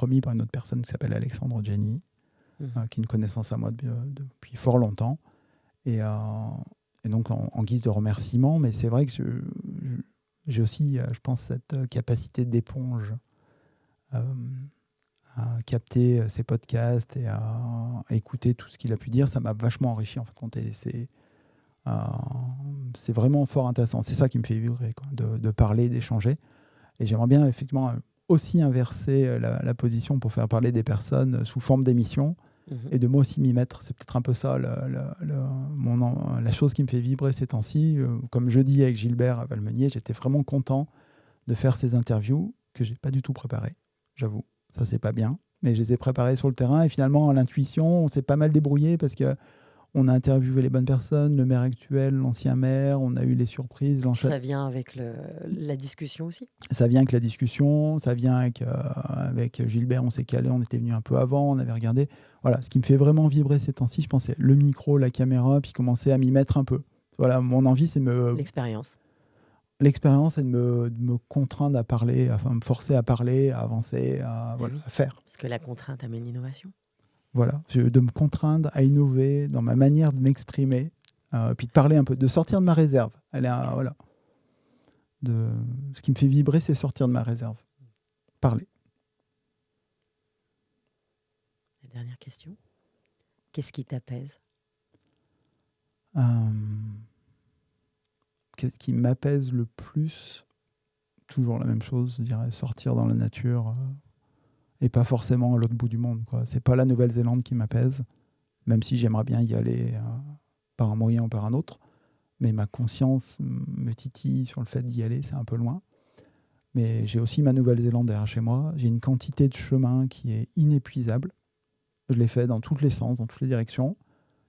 remis par une autre personne qui s'appelle Alexandre Jenny, qui est une connaissance à moi depuis fort longtemps. Et donc, en guise de remerciement, mais c'est vrai que j'ai aussi, je pense, cette capacité d'éponge à capter ses podcasts et à écouter tout ce qu'il a pu dire. Ça m'a vachement enrichi, en fait. C'est vraiment fort intéressant. C'est ça qui me fait vibrer, quoi, de parler, d'échanger. Et j'aimerais bien, effectivement, aussi inverser la position pour faire parler des personnes sous forme d'émission et de moi aussi m'y mettre. C'est peut-être un peu ça la chose qui me fait vibrer ces temps-ci. Comme je dis avec Gilbert à Valmenier, j'étais vraiment content de faire ces interviews que je n'ai pas du tout préparées. J'avoue, ça c'est pas bien, mais je les ai préparés sur le terrain et finalement à l'intuition, on s'est pas mal débrouillé parce qu'on a interviewé les bonnes personnes, le maire actuel, l'ancien maire, on a eu les surprises. Ça vient avec la discussion aussi? Ça vient avec la discussion, ça vient avec Gilbert, on s'est calé, on était venu un peu avant, on avait regardé. Voilà, ce qui me fait vraiment vibrer ces temps-ci, je pensais le micro, la caméra, puis commencer à m'y mettre un peu. Voilà, mon envie c'est L'expérience est de me contraindre à parler, enfin me forcer à parler, à avancer, à faire. Parce que la contrainte amène l'innovation. Voilà, de me contraindre à innover dans ma manière de m'exprimer, puis de parler un peu, de sortir de ma réserve. Voilà. Ce qui me fait vibrer, c'est sortir de ma réserve. Parler. La dernière question. Qu'est-ce qui t'apaise? Qu'est-ce qui m'apaise le plus? Toujours la même chose, je dirais, sortir dans la nature et pas forcément à l'autre bout du monde, quoi. C'est pas la Nouvelle-Zélande qui m'apaise, même si j'aimerais bien y aller par un moyen ou par un autre. Mais ma conscience me titille sur le fait d'y aller, c'est un peu loin. Mais j'ai aussi ma Nouvelle-Zélande derrière chez moi. J'ai une quantité de chemin qui est inépuisable. Je les fais dans tous les sens, dans toutes les directions.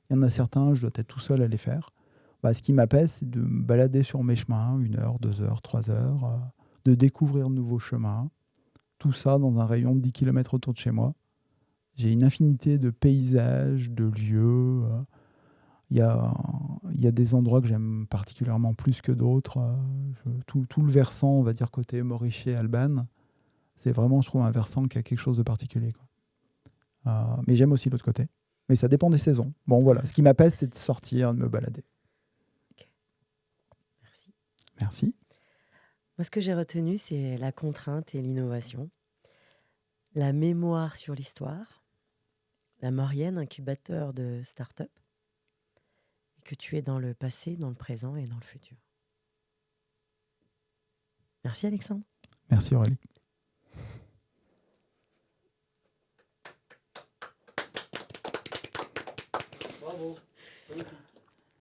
Il y en a certains, je dois être tout seul à les faire. Ce qui m'apaise, c'est de me balader sur mes chemins, 1 heure, 2 heures, 3 heures, de découvrir de nouveaux chemins. Tout ça dans un rayon de 10 km autour de chez moi. J'ai une infinité de paysages, de lieux. Il y a des endroits que j'aime particulièrement plus que d'autres. Tout le versant, on va dire, côté Morichet, Alban, c'est vraiment, je trouve, un versant qui a quelque chose de particulier, quoi. Mais j'aime aussi l'autre côté. Mais ça dépend des saisons. Bon, voilà. Ce qui m'apaise, c'est de sortir, de me balader. Ok. Merci. Merci. Moi, ce que j'ai retenu, c'est la contrainte et l'innovation, la mémoire sur l'histoire, la Maurienne, incubateur de start-up, et que tu es dans le passé, dans le présent et dans le futur. Merci Alexandre. Merci Aurélie. Bravo. Magnifique.